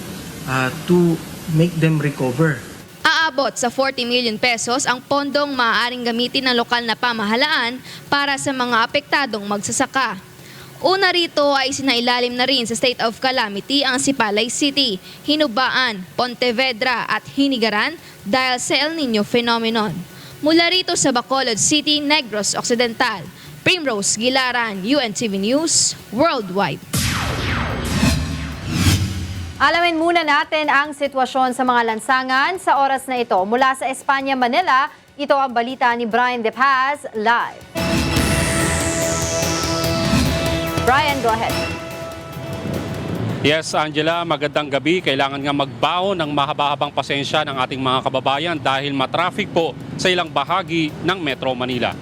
to make them recover. Aabot sa 40 million pesos ang pondong maaaring gamitin ng lokal na pamahalaan para sa mga apektadong magsasaka. Una rito ay sinailalim na rin sa state of calamity ang Sipalay City, Hinubaan, Pontevedra at Hinigaran dahil sa El Nino phenomenon. Mula rito sa Bacolod City, Negros Occidental, Primrose Gilaran, UNTV News Worldwide. Alamin muna natin ang sitwasyon sa mga lansangan sa oras na ito. Mula sa Espanya, Manila, ito ang balita ni Brian De Paz live. Brian, go ahead. Yes, Angela, magandang gabi. Kailangan nga magbaon ng mahaba-habang pasensya ng ating mga kababayan dahil matraffic po sa ilang bahagi ng Metro Manila.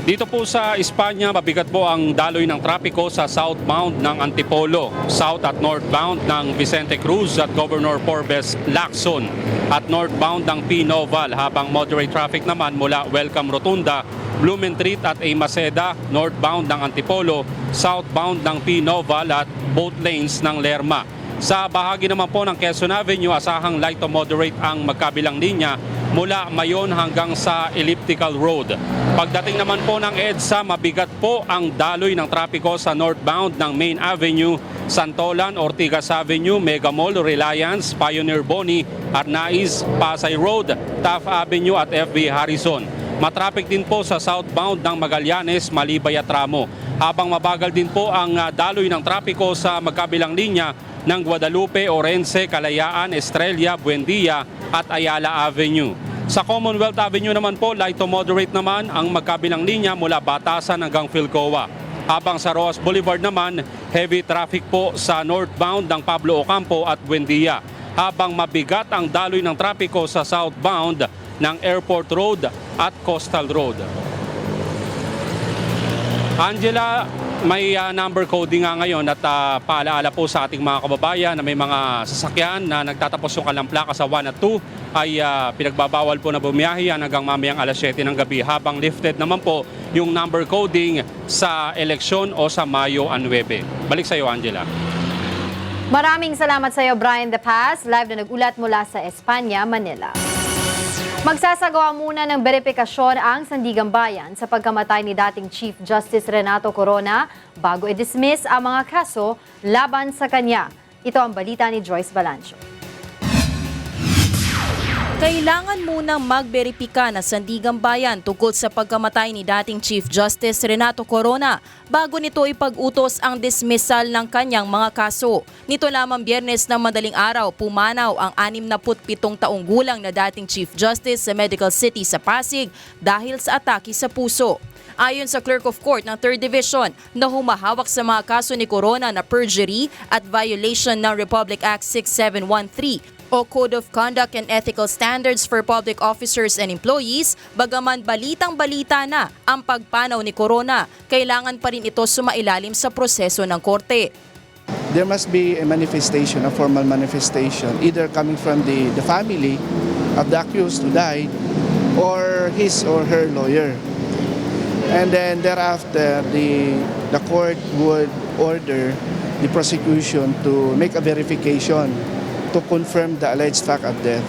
Dito po sa Espanya, mabigat po ang daloy ng trapiko sa southbound ng Antipolo, south at northbound ng Vicente Cruz at Governor Forbes Lacson at northbound ng P. Noval, habang moderate traffic naman mula Welcome Rotunda, Blumentritt at A. Maceda, northbound ng Antipolo, southbound ng P. Noval at both lanes ng Lerma. Sa bahagi naman po ng Quezon Avenue, asahang light to moderate ang magkabilang linya mula Mayon hanggang sa Elliptical Road. Pagdating naman po ng EDSA, mabigat po ang daloy ng trapiko sa northbound ng Main Avenue, Santolan, Ortigas Avenue, Mega Mall, Reliance, Pioneer Boni, Arnaiz, Pasay Road, Taft Avenue at FB Harrison. Matraffic din po sa southbound ng Magallanes, Malibay at Ramo. Habang mabagal din po ang daloy ng trapiko sa magkabilang linya ng Guadalupe, Orense, Kalayaan, Estrella, Buendia at Ayala Avenue. Sa Commonwealth Avenue naman po, light to moderate naman ang magkabilang linya mula Batasan hanggang Philcoa. Habang sa Roas Boulevard naman, heavy traffic po sa northbound ng Pablo Ocampo at Buendia. Habang mabigat ang daloy ng trapiko sa southbound ng Airport Road at Coastal Road. Angela, may number coding nga ngayon at paalaala po sa ating mga kababayan na may mga sasakyan na nagtatapos yung kanilang plaka sa 1 at 2 ay pinagbabawal po na bumiyahe hanggang mamayang alas 7 ng gabi, habang lifted naman po yung number coding sa eleksyon o sa Mayo 9. Balik sa iyo, Angela. Maraming salamat sa iyo, Brian De Paz, live na nag-ulat mula sa Espanya, Manila. Magsasagawa muna ng beripikasyon ang Sandigang Bayan sa pagkamatay ni dating Chief Justice Renato Corona bago i-dismiss ang mga kaso laban sa kanya. Ito ang balita ni Joyce Balancho. Kailangan munang magberipika na sandigang bayan tungkol sa pagkamatay ni dating Chief Justice Renato Corona bago nito ipag-utos ang dismissal ng kanyang mga kaso. Nito lamang Biyernes ng madaling araw, pumanaw ang 67 taong gulang na dating Chief Justice sa Medical City sa Pasig dahil sa atake sa puso. Ayon sa Clerk of Court ng 3rd Division na humahawak sa mga kaso ni Corona na perjury at violation ng Republic Act 6713 o Code of Conduct and Ethical Standards for Public Officers and Employees, bagaman balitang-balita na ang pagpanaw ni Corona, kailangan pa rin ito sumailalim sa proseso ng korte. There must be a manifestation, a formal manifestation, either coming from the family of the accused who died or his or her lawyer. And then thereafter, the court would order the prosecution to make a verification to confirm the alleged fact of death.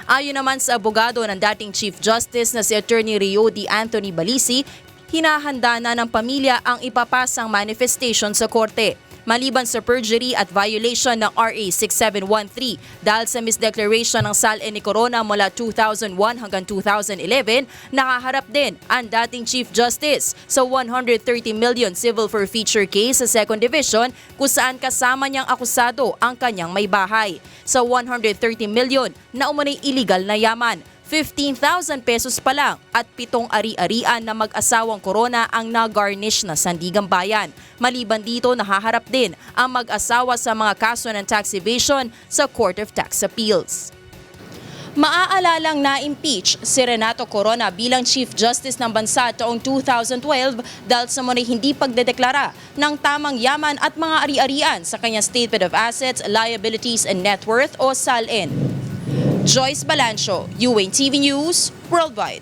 Ayon naman sa abogado ng dating Chief Justice na si Attorney Rio D. Anthony Balisi, hinahanda na ng pamilya ang ipapasang manifestation sa korte. Maliban sa perjury at violation ng RA 6713 dahil sa misdeclaration ng SALE ni Corona mula 2001 hanggang 2011, nakaharap din ang dating Chief Justice sa 130 million civil forfeiture case sa 2nd Division kung saan kasama niyang akusado ang kanyang may bahay. Sa 130 million na umano'y illegal na yaman, 15,000 pesos pa lang at 7 ari-arian na mag-asawang Corona ang na-garnish na sandigang bayan. Maliban dito, nahaharap din ang mag-asawa sa mga kaso ng tax evasion sa Court of Tax Appeals. Maaalalang na-impeach si Renato Corona bilang Chief Justice ng bansa taong 2012 dahil sa muna'y hindi pagdedeklara ng tamang yaman at mga ari-arian sa kanyang Statement of Assets, Liabilities and Net Worth o SALN. Joyce Balancio, UNTV News, Worldwide.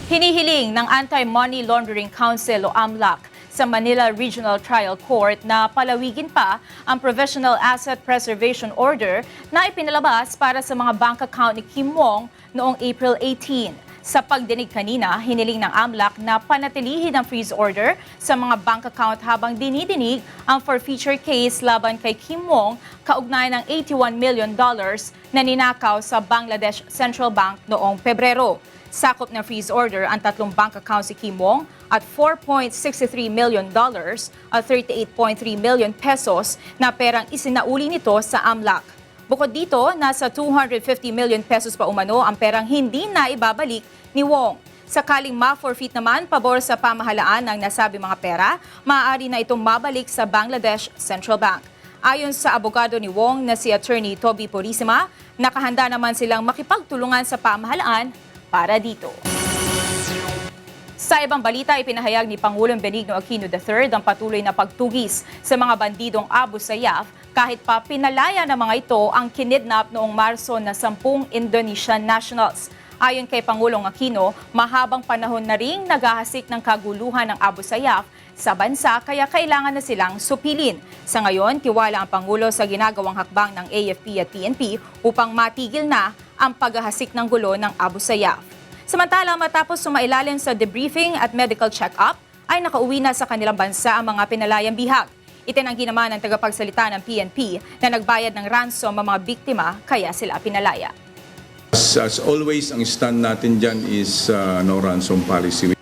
Hinihiling ng Anti-Money Laundering Council o AMLAC sa Manila Regional Trial Court na palawigin pa ang Provisional Asset Preservation Order na ipinalabas para sa mga bank account ni Kim Wong noong April 18. Sa pagdinig kanina, hiniling ng AMLAC na panatilihin ang freeze order sa mga bank account habang dinidinig ang forfeiture case laban kay Kim Wong kaugnay ng $81 million na ninakaw sa Bangladesh Central Bank noong Pebrero. Sakop ng freeze order ang 3 bank account si Kim Wong at $4.63 million at 38.3 million pesos na perang isinauli nito sa AMLAC. Bukod dito, nasa 250 million pesos pa umano ang perang hindi na ibabalik ni Wong. Sakaling ma-forfeit naman pabor sa pamahalaan ng nasabi mga pera, maaari na itong mabalik sa Bangladesh Central Bank. Ayon sa abogado ni Wong na si Attorney Toby Purisima, nakahanda naman silang makipagtulungan sa pamahalaan para dito. Sa ibang balita, ipinahayag ni Pangulong Benigno Aquino III ang patuloy na pagtugis sa mga bandidong Abu Sayyaf kahit pa pinalaya ng mga ito ang kinidnap noong Marso na 10 Indonesian nationals. Ayon kay Pangulong Aquino, mahabang panahon na ring naghahasik ng kaguluhan ng Abu Sayyaf sa bansa kaya kailangan na silang supilin. Sa ngayon, tiwala ang Pangulo sa ginagawang hakbang ng AFP at PNP upang matigil na ang paghahasik ng gulo ng Abu Sayyaf. Samantala, matapos sumailalim sa debriefing at medical check-up, ay nakauwi na sa kanilang bansa ang mga pinalayang bihag. Itinanggi naman ng tagapagsalita ng PNP na nagbayad ng ransom ang mga biktima kaya sila pinalaya. As always, ang stand natin dyan is no ransom policy.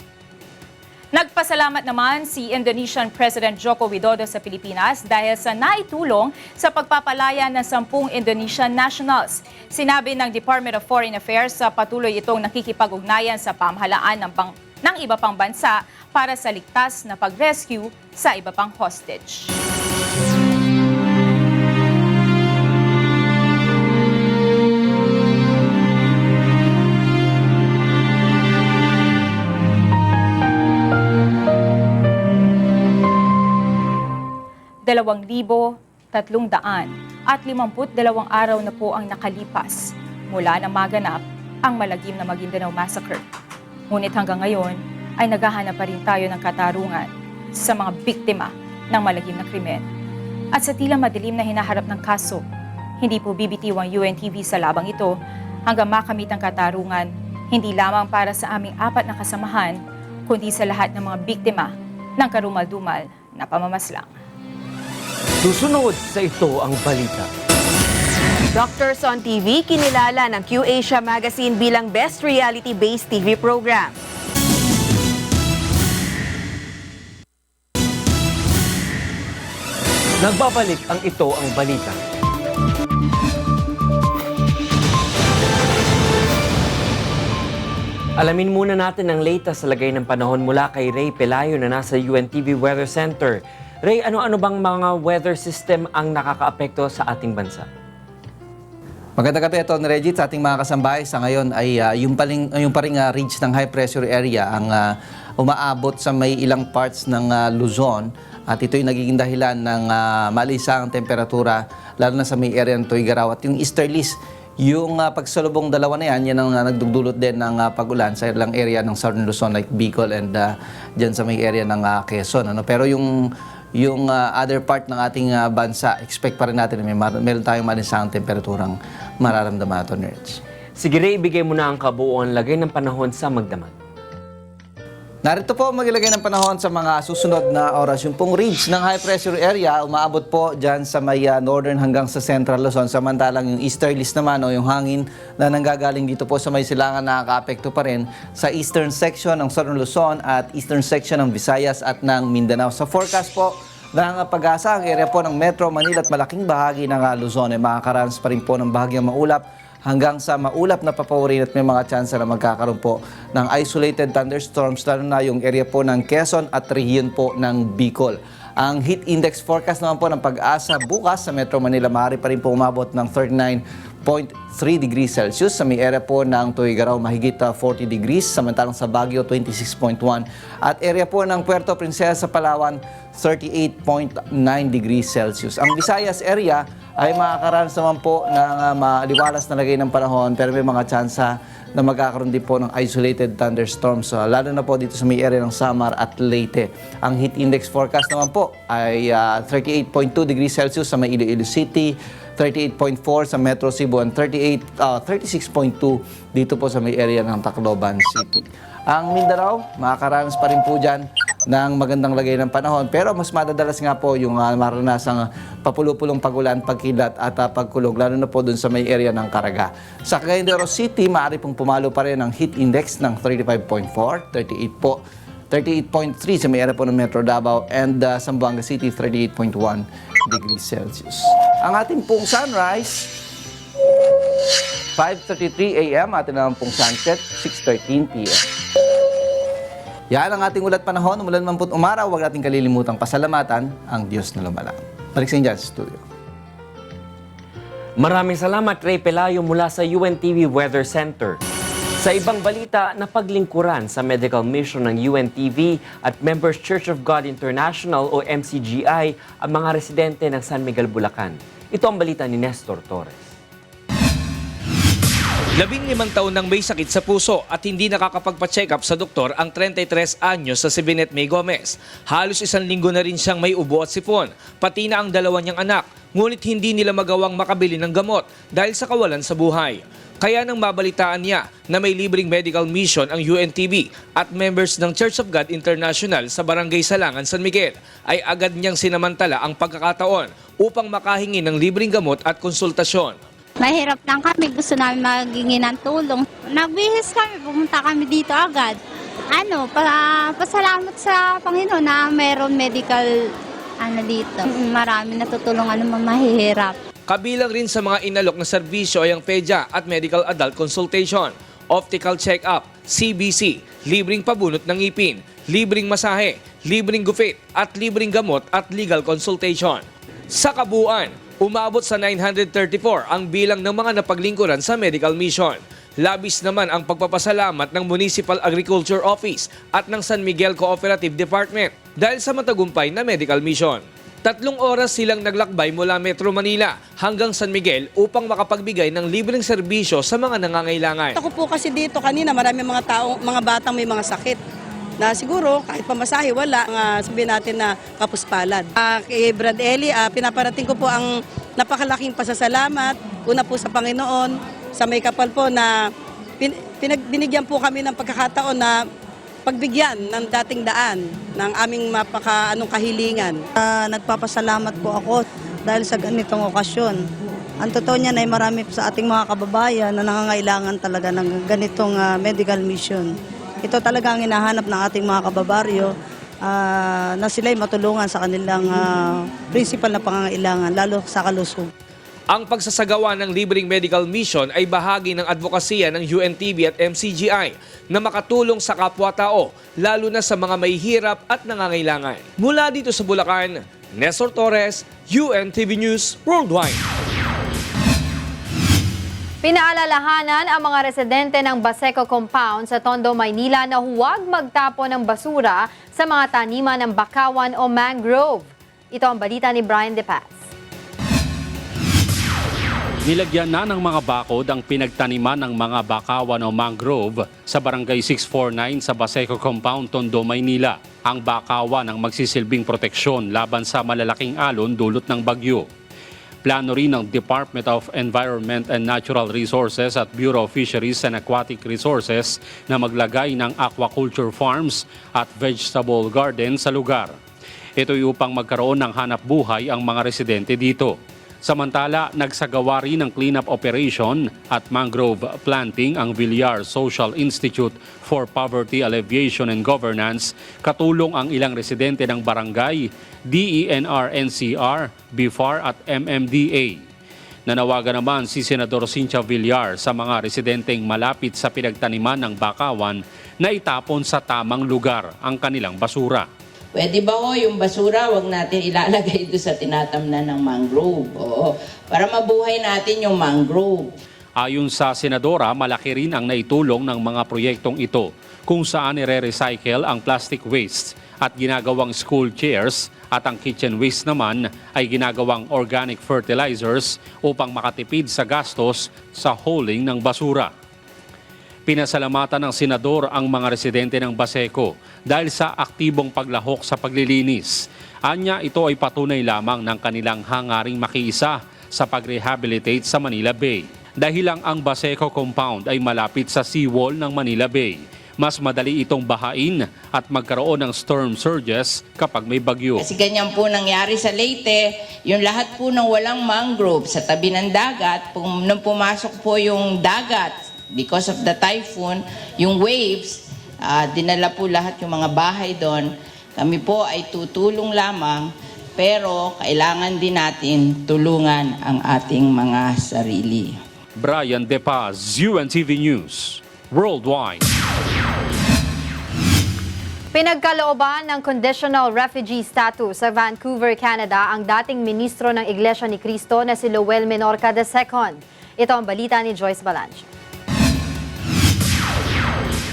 Nagpasalamat naman si Indonesian President Joko Widodo sa Pilipinas dahil sa naitulong sa pagpapalaya ng 10 Indonesian nationals. Sinabi ng Department of Foreign Affairs sa patuloy itong nakikipag-ugnayan sa pamahalaan ng iba pang bansa para sa ligtas na pag-rescue sa iba pang hostage. at 52 araw na po ang nakalipas mula na maganap ang malagim na Maguindanao Massacre. Ngunit hanggang ngayon ay naghahanap pa rin tayo ng katarungan sa mga biktima ng malagim na krimen. At sa tila madilim na hinaharap ng kaso, hindi po bibitiw ang UNTV sa labang ito hanggang makamit ang katarungan, hindi lamang para sa aming 4 na kasamahan, kundi sa lahat ng mga biktima ng karumal-dumal na pamamaslang. Susunod sa ito ang balita. Doctors on TV, kinilala ng Q-Asia Magazine bilang Best Reality-Based TV Program. Nagbabalik ang Ito ang Balita. Alamin muna natin ang latest sa lagay ng panahon mula kay Ray Pelayo na nasa UNTV Weather Center. Ray, ano-ano bang mga weather system ang nakakaapekto sa ating bansa? Magandang gabi, Tony Regit, sa ating mga kasambahay. Sa ngayon ay yung pa ring ridge ng high pressure area ang umaabot sa may ilang parts ng Luzon. At ito'y nagiging dahilan ng malisang temperatura, lalo na sa may area ng Tuigaraw. At yung easterlies, yung pagsalubong dalawa na yan ang nagdudulot din ng pag-ulan sa ilang area ng Southern Luzon like Bicol and dyan sa may area ng Quezon. Pero yung other part ng ating bansa, expect pa rin natin na meron tayong malisang temperaturang mararamdaman ito, Nerds. Sige Ray, ibigay mo na ang kabuuan lagay ng panahon sa Magdamag. Narito po magilagay ng panahon sa mga susunod na oras. Yung pong ridge ng high pressure area, umaabot po dyan sa may northern hanggang sa central Luzon. Samantalang yung easterlies naman o yung hangin na nanggagaling dito po sa may silangan nakaka-apekto pa rin sa eastern section ng Southern Luzon at eastern section ng Visayas at ng Mindanao. Sa forecast po ng pag-asa, ang area po ng Metro Manila at malaking bahagi ng Luzon ay makakaranas pa rin po ng bahagyang maulap hanggang sa maulap na papawirin at may mga tsansa na magkakaroon po ng isolated thunderstorms, lalo na yung area po ng Quezon at rehiyon po ng Bicol. Ang heat index forecast naman po ng pag-asa bukas sa Metro Manila, maaari pa rin po umabot ng 39.3 degrees Celsius. Sa may area po ng Tuigaraw, mahigit 40 degrees. Samantalang sa Baguio, 26.1. At area po ng Puerto Princesa, Palawan, 38.9 degrees Celsius. Ang Visayas area ay makakaranas naman po ng maliwalas na lagay ng panahon, pero may mga tsansa na magkakaroon din po ng isolated thunderstorms, lalo na po dito sa may area ng Samar at Leyte. Ang heat index forecast naman po ay 38.2 degrees Celsius sa may Iloilo City, 38.4 sa Metro Cebu, and 36.2 dito po sa may area ng Tacloban City. Ang Mindanao, makakaranas pa rin po dyan ng magandang lagay ng panahon, pero mas madadalas nga po yung maranasang papulupulong pagulan, pagkilat at pagkulog, lalo na po dun sa may area ng Caraga. Sa Cagayan de Oro City, maaari pong pumalo pa rin ang heat index ng 35.4, 38 po, 38.3 sa may area po ng Metro Davao, and Zamboanga City, 38.1 degrees Celsius. Ang ating pong sunrise, 5:33 a.m. Atin naman pong sunset, 6:13 p.m. Yan ang ating ulat panahon. Umulan man po't umaraw, huwag nating kalilimutang pasalamatan ang Diyos na lumalang. Balik sa inyo dyan sa studio. Maraming salamat Ray Pelayo mula sa UNTV Weather Center. Sa ibang balita, napaglingkuran sa medical mission ng UNTV at Members Church of God International o MCGI ang mga residente ng San Miguel, Bulacan. Ito ang balita ni Nestor Torres. 15 taon nang may sakit sa puso at hindi nakakapagpa-check up sa doktor ang 33 anyos sa si Binet May Gomez. Halos 1 linggo na rin siyang may ubo at sipon, pati na ang 2 niyang anak. Ngunit hindi nila magawang makabili ng gamot dahil sa kawalan sa buhay. Kaya nang mabalitaan niya na may libreng medical mission ang UNTV at members ng Church of God International sa Barangay Salangan, San Miguel, ay agad niyang sinamantala ang pagkakataon upang makahingi ng libreng gamot at konsultasyon. Mahirap lang kami, gusto namin maghingi ng tulong. Nagbihis kami, pumunta kami dito agad. Pasalamat sa Panginoon na mayroon medical dito. Marami natutulungan ng mga mahihirap. Kabilang rin sa mga inalok na serbisyo ay ang PEDYA at Medical Adult Consultation, Optical Check-up, CBC, libreng pabunot ng ngipin, libreng masahe, libreng gupit at libreng gamot at legal consultation. Sa kabuuan, umabot sa 934 ang bilang ng mga napaglingkuran sa medical mission. Labis naman ang pagpapasalamat ng Municipal Agriculture Office at ng San Miguel Cooperative Department dahil sa matagumpay na medical mission. 3 oras silang naglakbay mula Metro Manila hanggang San Miguel upang makapagbigay ng libreng serbisyo sa mga nangangailangan. Ako po kasi dito kanina marami mga batang may mga sakit na siguro kahit pamasahe wala, sabihin natin na kapuspalad. Kay Brad Eli, pinaparating ko po ang napakalaking pasasalamat, una po sa Panginoon, sa may kapal po na binigyan po kami ng pagkakataon na pagbigyan ng dating daan ng aming kahilingan. Nagpapasalamat po ako dahil sa ganitong okasyon Ang totoo niyan ay marami sa ating mga kababayan na nangangailangan talaga ng ganitong medical mission. Ito talaga ang hinahanap ng ating mga kababaryo na sila'y matulungan sa kanilang principal na pangangailangan, lalo sa kalusog. Ang pagsasagawa ng libreng medical mission ay bahagi ng advokasya ng UNTV at MCGI na makatulong sa kapwa-tao, lalo na sa mga may hirap at nangangailangan. Mula dito sa Bulacan, Nestor Torres, UNTV News Worldwide. Pinaalalahanan ang mga residente ng Baseco Compound sa Tondo, Maynila na huwag magtapon ng basura sa mga taniman ng bakawan o mangrove. Ito ang balita ni Brian De Paz. Nilagyan na ng mga bakod ang pinagtaniman ng mga bakawan o mangrove sa Barangay 649 sa Baseco Compound, Tondo, Maynila. Ang bakawan ang magsisilbing proteksyon laban sa malalaking alon dulot ng bagyo. Plano rin ng Department of Environment and Natural Resources at Bureau of Fisheries and Aquatic Resources na maglagay ng aquaculture farms at vegetable garden sa lugar. Ito'y upang magkaroon ng hanap buhay ang mga residente dito. Samantala, nagsagawa rin ng cleanup operation at mangrove planting ang Villar Social Institute for Poverty Alleviation and Governance, katulong ang ilang residente ng barangay, DENR-NCR, BIFAR at MMDA. Nanawagan naman si Senador Cynthia Villar sa mga residenteng malapit sa pinagtaniman ng bakawan na itapon sa tamang lugar ang kanilang basura. Pwede ba yung basura, wag natin ilalagay doon sa tinatamnan ng mangrove. Oo, para mabuhay natin yung mangrove. Ayon sa Senadora, malaki rin ang naitulong ng mga proyektong ito kung saan nire-recycle ang plastic waste at ginagawang school chairs at ang kitchen waste naman ay ginagawang organic fertilizers upang makatipid sa gastos sa hauling ng basura. Pinasalamatan ng Senador ang mga residente ng Baseco dahil sa aktibong paglahok sa paglilinis. Anya, ito ay patunay lamang ng kanilang hangaring makiisa sa pag-rehabilitate sa Manila Bay. Dahil lang ang Baseco Compound ay malapit sa seawall ng Manila Bay, mas madali itong bahain at magkaroon ng storm surges kapag may bagyo. Kasi ganyan po nangyari sa Leyte, yung lahat po ng walang mangrove sa tabi ng dagat, nung pumasok po yung dagat, because of the typhoon, yung waves, dinala po lahat yung mga bahay doon. Kami po ay tutulong lamang, pero kailangan din natin tulungan ang ating mga sarili. Brian De Paz, UNTV News, Worldwide. Pinagkalooban ng conditional refugee status sa Vancouver, Canada ang dating ministro ng Iglesia ni Cristo na si Lowell Menorca II. Ito ang balita ni Joyce Balancho.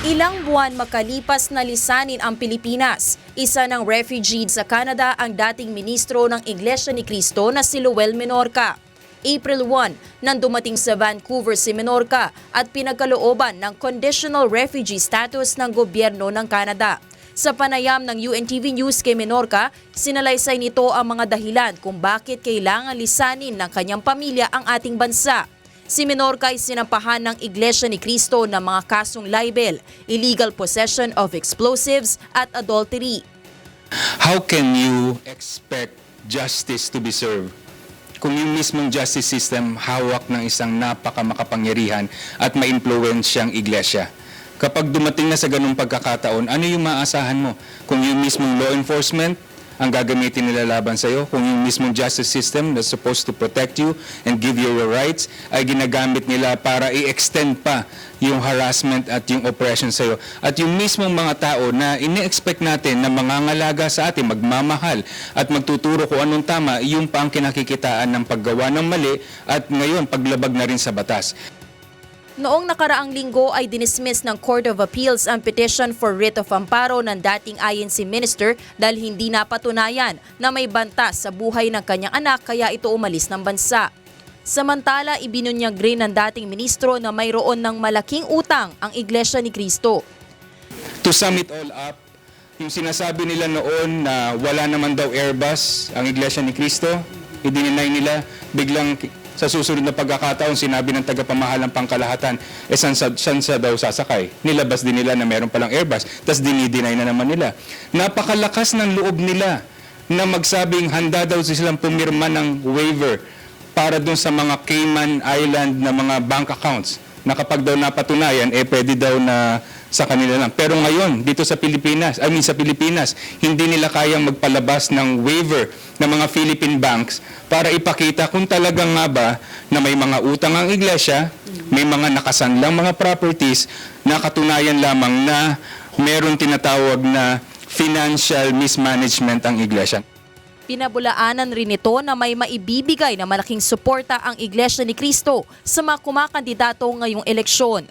Ilang buwan makalipas na lisanin ang Pilipinas. Isa ng refugee sa Canada ang dating ministro ng Iglesia ni Cristo na si Lowell Menorca. April 1, nang dumating sa Vancouver si Menorca at pinagkalooban ng conditional refugee status ng gobyerno ng Canada. Sa panayam ng UNTV News kay Menorca, sinalaysay nito ang mga dahilan kung bakit kailangan lisanin ng kanyang pamilya ang ating bansa. Si Menorca ay sinampahan ng Iglesia ni Cristo ng mga kasong libel, illegal possession of explosives at adultery. How can you expect justice to be served kung yung mismong justice system hawak ng isang napakamakapangyarihan at maimpluwensyang iglesia? Kapag dumating na sa ganung pagkakataon, ano yung maaasahan mo? Kung yung mismong law enforcement ang gagamitin nila laban sa iyo, kung yung mismong justice system that's supposed to protect you and give you your rights ay ginagamit nila para i-extend pa yung harassment at yung oppression sa iyo. At yung mismong mga tao na ini-expect natin na mangangalaga sa atin, magmamahal at magtuturo kung anong tama, yung pa ang kinakikitaan ng paggawa ng mali at ngayon paglabag na rin sa batas. Noong nakaraang linggo ay dinismiss ng Court of Appeals ang petition for writ of amparo ng dating INC minister dahil hindi napatunayan na may banta sa buhay ng kanyang anak kaya ito umalis ng bansa. Samantala, ibinunyag rin ng dating ministro na mayroon ng malaking utang ang Iglesia ni Cristo. To sum it all up, yung sinasabi nila noon na wala naman daw Airbus ang Iglesia ni Cristo, i-deny nila, biglang sa susunod na pagkakataon, sinabi ng tagapamahalang pangkalahatan, saan sa daw sasakay? Nilabas din nila na meron palang Airbus, tapos dinideny na naman nila. Napakalakas ng loob nila na magsabing handa daw silang pumirma ng waiver para dun sa mga Cayman Island na mga bank accounts na kapag daw napatunayan, pwede daw na sa kanila lang. Pero ngayon, dito sa Pilipinas, hindi nila kayang magpalabas ng waiver ng mga Philippine banks para ipakita kung talagang nga ba na may mga utang ang iglesia, may mga nakasanlang mga properties na katunayan lamang na meron tinatawag na financial mismanagement ang iglesia. Pinabulaanan rin ito na may maibibigay na malaking suporta ang Iglesia ni Cristo sa mga kumakandidato ngayong eleksyon.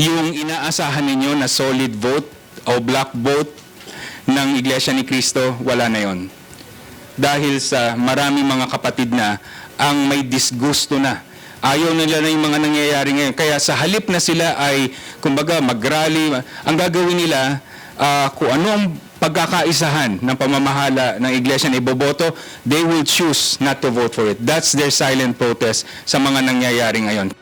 Yung inaasahan ninyo na solid vote o black vote ng Iglesia ni Cristo, wala na yon. Dahil sa marami mga kapatid na ang may disgusto na. Ayaw nila na yung mga nangyayari ngayon. Kaya sa halip na sila ay, kumbaga, mag-rally, ang gagawin nila, kung ano ang pagkakaisahan ng pamamahala ng iglesia na iboboto, they will choose not to vote for it. That's their silent protest sa mga nangyayari ngayon.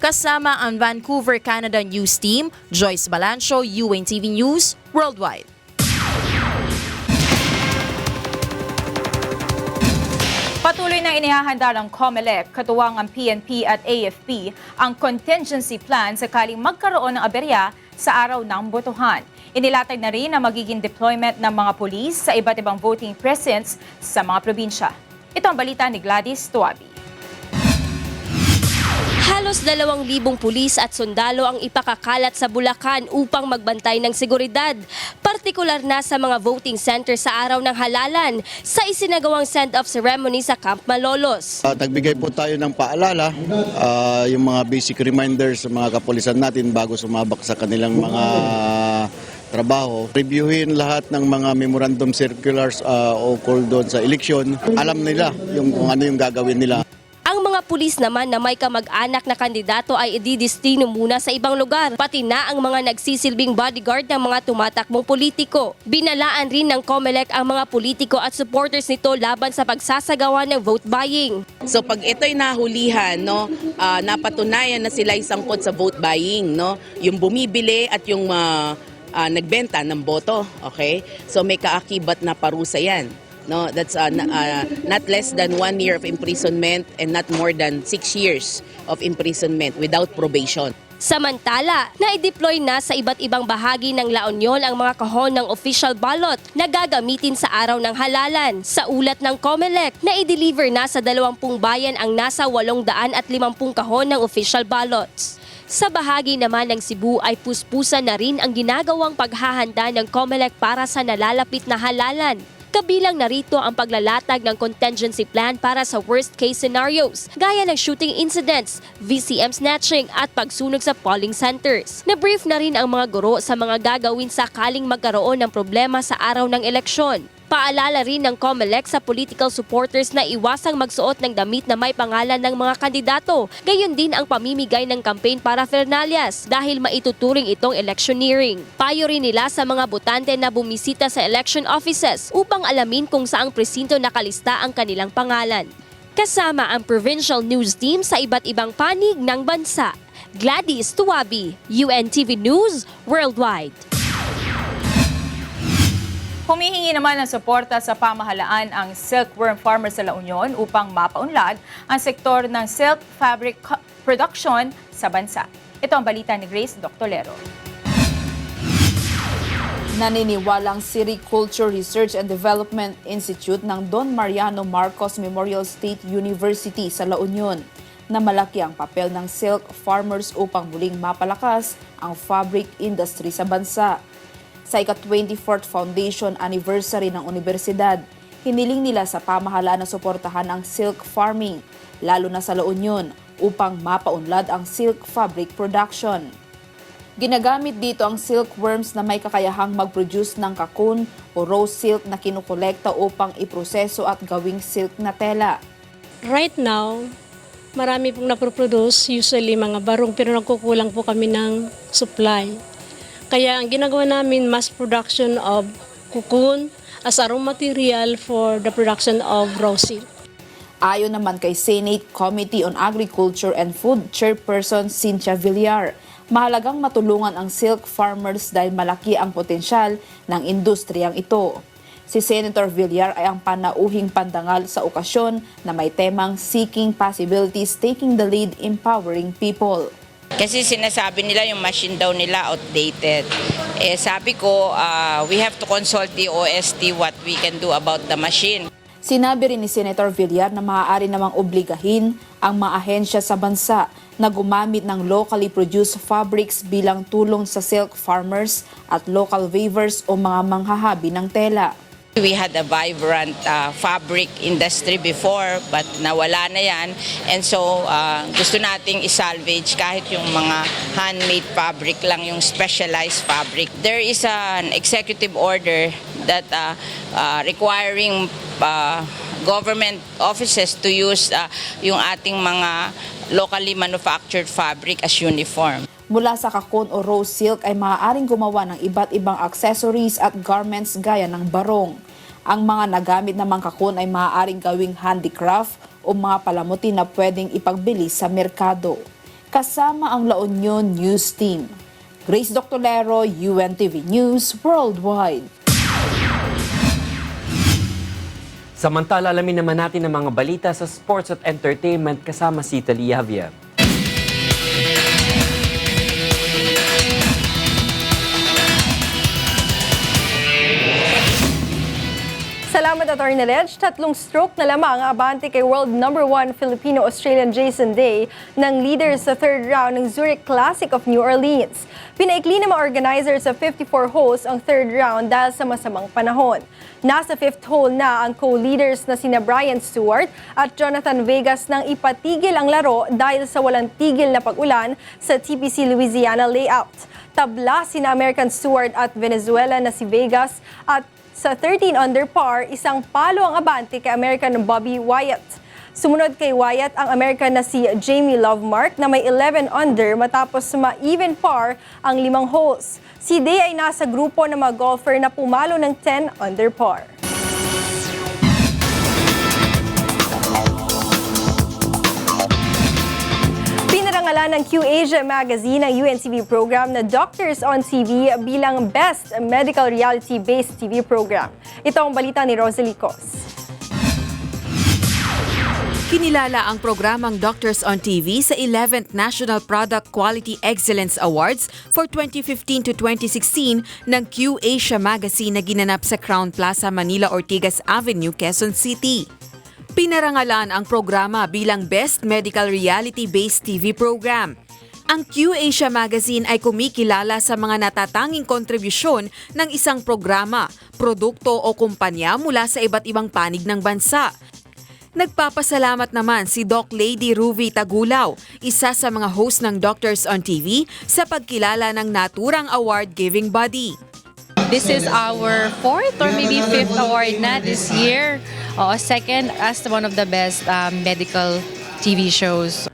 Kasama ang Vancouver, Canada News Team, Joyce Balancio, UNTV News, Worldwide. Patuloy na inihahanda ng COMELEC, katuwang ang PNP at AFP, ang contingency plan sakaling magkaroon ng aberya sa araw ng botohan. Inilatag na rin ang magiging deployment ng mga pulis sa iba't ibang voting precincts sa mga probinsya. Ito ang balita ni Gladys Tuabi. Halos 2,000 pulis at sundalo ang ipakakalat sa Bulacan upang magbantay ng seguridad, partikular na sa mga voting center sa araw ng halalan sa isinagawang send-off ceremony sa Camp Malolos. Nagbigay po tayo ng paalala, yung mga basic reminders sa mga kapulisan natin bago sumabak sa kanilang mga trabaho. Reviewin lahat ng mga memorandum circulars o call doon sa eleksyon. Alam nila kung ano yung gagawin nila. Ang mga pulis naman na may kamag-anak na kandidato ay ididestino muna sa ibang lugar, pati na ang mga nagsisilbing bodyguard ng mga tumatakbong politiko. Binalaan rin ng COMELEC ang mga politiko at supporters nito laban sa pagsasagawa ng vote buying. So pag ito'y nahulihan, napatunayan na sila ay sangkot sa vote buying, yung bumibili at yung nagbenta ng boto, okay? So may kaakibat na parusa yan. No, that's not less than 1 year of imprisonment and not more than 6 years of imprisonment without probation. Samantala, na-deploy na sa iba't ibang bahagi ng La Union ang mga kahon ng official ballot na gagamitin sa araw ng halalan. Sa ulat ng COMELEC, na-i-deliver na sa 20 bayan ang nasa 850 kahon ng official ballots. Sa bahagi naman ng Cebu ay puspusan na rin ang ginagawang paghahanda ng COMELEC para sa nalalapit na halalan. Kabilang narito ang paglalatag ng contingency plan para sa worst-case scenarios, gaya ng shooting incidents, VCM snatching at pagsunog sa polling centers. Na-brief na rin ang mga guro sa mga gagawin sakaling magkaroon ng problema sa araw ng eleksyon. Paalala rin ng COMELEC sa political supporters na iwasang magsuot ng damit na may pangalan ng mga kandidato. Gayon din ang pamimigay ng campaign paraphernalias dahil maituturing itong electioneering. Payo rin nila sa mga botante na bumisita sa election offices upang alamin kung saang presinto nakalista ang kanilang pangalan. Kasama ang provincial news team sa iba't ibang panig ng bansa. Gladys Tuabi, UNTV News, Worldwide. Humihingi naman ng suporta sa pamahalaan ang silkworm farmers sa La Union upang mapaunlad ang sektor ng silk fabric production sa bansa. Ito ang balita ni Grace Doctolero. Naniniwalang Sericulture Research and Development Institute ng Don Mariano Marcos Memorial State University sa La Union na malaki ang papel ng silk farmers upang muling mapalakas ang fabric industry sa bansa. Sa ika-24th Foundation Anniversary ng Universidad, hiniling nila sa pamahalaan na suportahan ang silk farming, lalo na sa La Union, upang mapaunlad ang silk fabric production. Ginagamit dito ang silkworms na may kakayahang mag-produce ng cocoon o raw silk na kinukolekta upang iproseso at gawing silk na tela. Right now, marami pong naproproduce, usually mga barong, pero nagkukulang po kami ng supply. Kaya ang ginagawa namin, mass production of cocoon as a raw material for the production of raw silk. Ayon naman kay Senate Committee on Agriculture and Food Chairperson Cynthia Villar, mahalagang matulungan ang silk farmers dahil malaki ang potensyal ng industriyang ito. Si Senator Villar ay ang panauhing pandangal sa okasyon na may temang Seeking Possibilities, Taking the Lead, Empowering People. Kasi sinasabi nila yung machine daw nila outdated. Sabi ko, we have to consult the OST what we can do about the machine. Sinabi rin ni Senator Villar na maaari namang obligahin ang mga ahensya sa bansa na gumamit ng locally produced fabrics bilang tulong sa silk farmers at local weavers o mga manghahabi ng tela. We had a vibrant fabric industry before but nawala na yan. And so gusto nating isalvage kahit yung mga handmade fabric lang, yung specialized fabric. There is an executive order that requiring government offices to use yung ating mga locally manufactured fabric as uniform. Mula sa kakon o rose silk ay maaaring gumawa ng iba't ibang accessories at garments gaya ng barong. Ang mga nagamit namang kakon ay maaaring gawing handicraft o mga palamuti na pwedeng ipagbili sa merkado. Kasama ang La Union News Team. Grace Doctolero, UNTV News Worldwide. Samantala, alamin naman natin ang mga balita sa sports at entertainment kasama si Talia Javier. Salamat, Atty. Reg. 3 stroke na lamang ang abante kay world number 1 Filipino-Australian Jason Day ng leader sa third round ng Zurich Classic of New Orleans. Pinaikli ng mga organizers sa 54 holes ang third round dahil sa masamang panahon. Nasa 5th hole na ang co-leaders na sina Brian Stewart at Jonathan Vegas nang ipatigil ang laro dahil sa walang tigil na pag-ulan sa TPC Louisiana layout. Tabla sina American Stewart at Venezuela na si Vegas at sa 13 under par, isang palo ang abante kay American Bobby Wyatt. Sumunod kay Wyatt ang American na si Jamie Lovemark na may 11 under matapos ma-even par ang 5 holes. Si Day ay nasa grupo ng mga golfer na pumalo ng 10 under par. Pinarangalan ng Q-Asia Magazine ang UNTV program na Doctors on TV bilang Best Medical Reality-Based TV Program. Ito ang balita ni Rosalie Cos. Kinilala ang programang Doctors on TV sa 11th National Product Quality Excellence Awards for 2015 to 2016 ng Q-Asia Magazine na ginanap sa Crown Plaza, Manila Ortigas Avenue, Quezon City. Pinarangalan ang programa bilang Best Medical Reality-Based TV Program. Ang Q-Asia Magazine ay kumikilala sa mga natatanging kontribusyon ng isang programa, produkto o kumpanya mula sa iba't ibang panig ng bansa. Nagpapasalamat naman si Doc Lady Ruby Tagulaw, isa sa mga host ng Doctors on TV, sa pagkilala ng naturang award-giving body. This is our 4th or maybe 5th award na this year. Second as one of the best medical TV shows.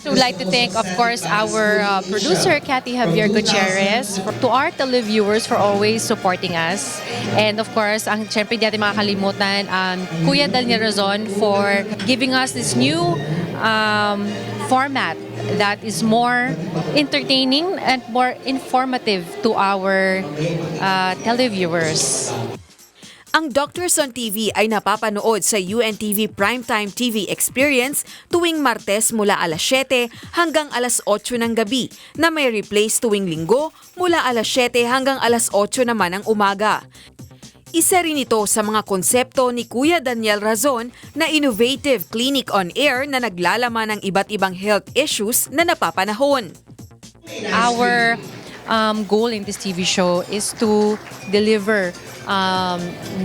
So we'd like to thank, of course, our producer, Cathy Javier Gutierrez, to our televiewers for always supporting us. And of course, syempre di natin makakalimutan, Kuya Daniel Razon for giving us this new format that is more entertaining and more informative to our televiewers. Ang Doctors on TV ay napapanood sa UNTV Primetime TV Experience tuwing Martes mula alas 7 hanggang alas 8 ng gabi na may replace tuwing Linggo mula alas 7 hanggang alas 8 naman ng umaga. Isa rin ito sa mga konsepto ni Kuya Daniel Razon na innovative clinic on air na naglalaman ng iba't ibang health issues na napapanahon. Our goal in this TV show is to deliver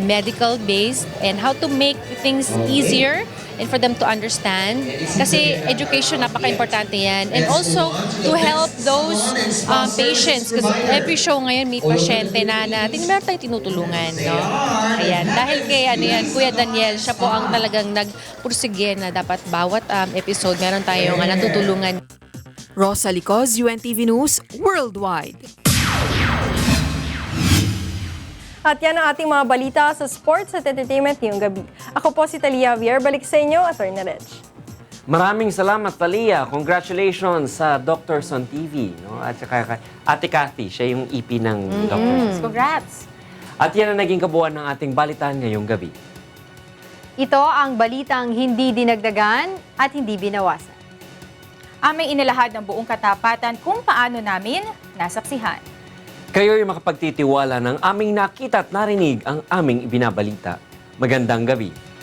medical-based and how to make things easier and for them to understand. Kasi education, napaka-importante yan. And also to help those patients. Because every show ngayon may pasyente na meron tayong tinutulungan. No? Ayan. Dahil kay Kuya Daniel, siya po ang talagang nagpursige na dapat bawat episode meron tayong natutulungan. Rosalie Cos, UNTV News, Worldwide. At yan ang ating mga balita sa sports at entertainment ngayong gabi. Ako po si Talia Javier. Balik sa inyo, Atty. Reg. Maraming salamat, Talia. Congratulations sa Doctors on TV. No? At saka Ate Cathy, siya yung EP ng Doctors. Congrats! At yan ang naging kabuuan ng ating balitaan ngayong gabi. Ito ang balitang hindi dinagdagan at hindi binawasan. Aming inilahad ng buong katapatan kung paano namin nasaksihan. Kayo'y makapagtitiwala ng aming nakita at narinig ang aming ibinabalita. Magandang gabi.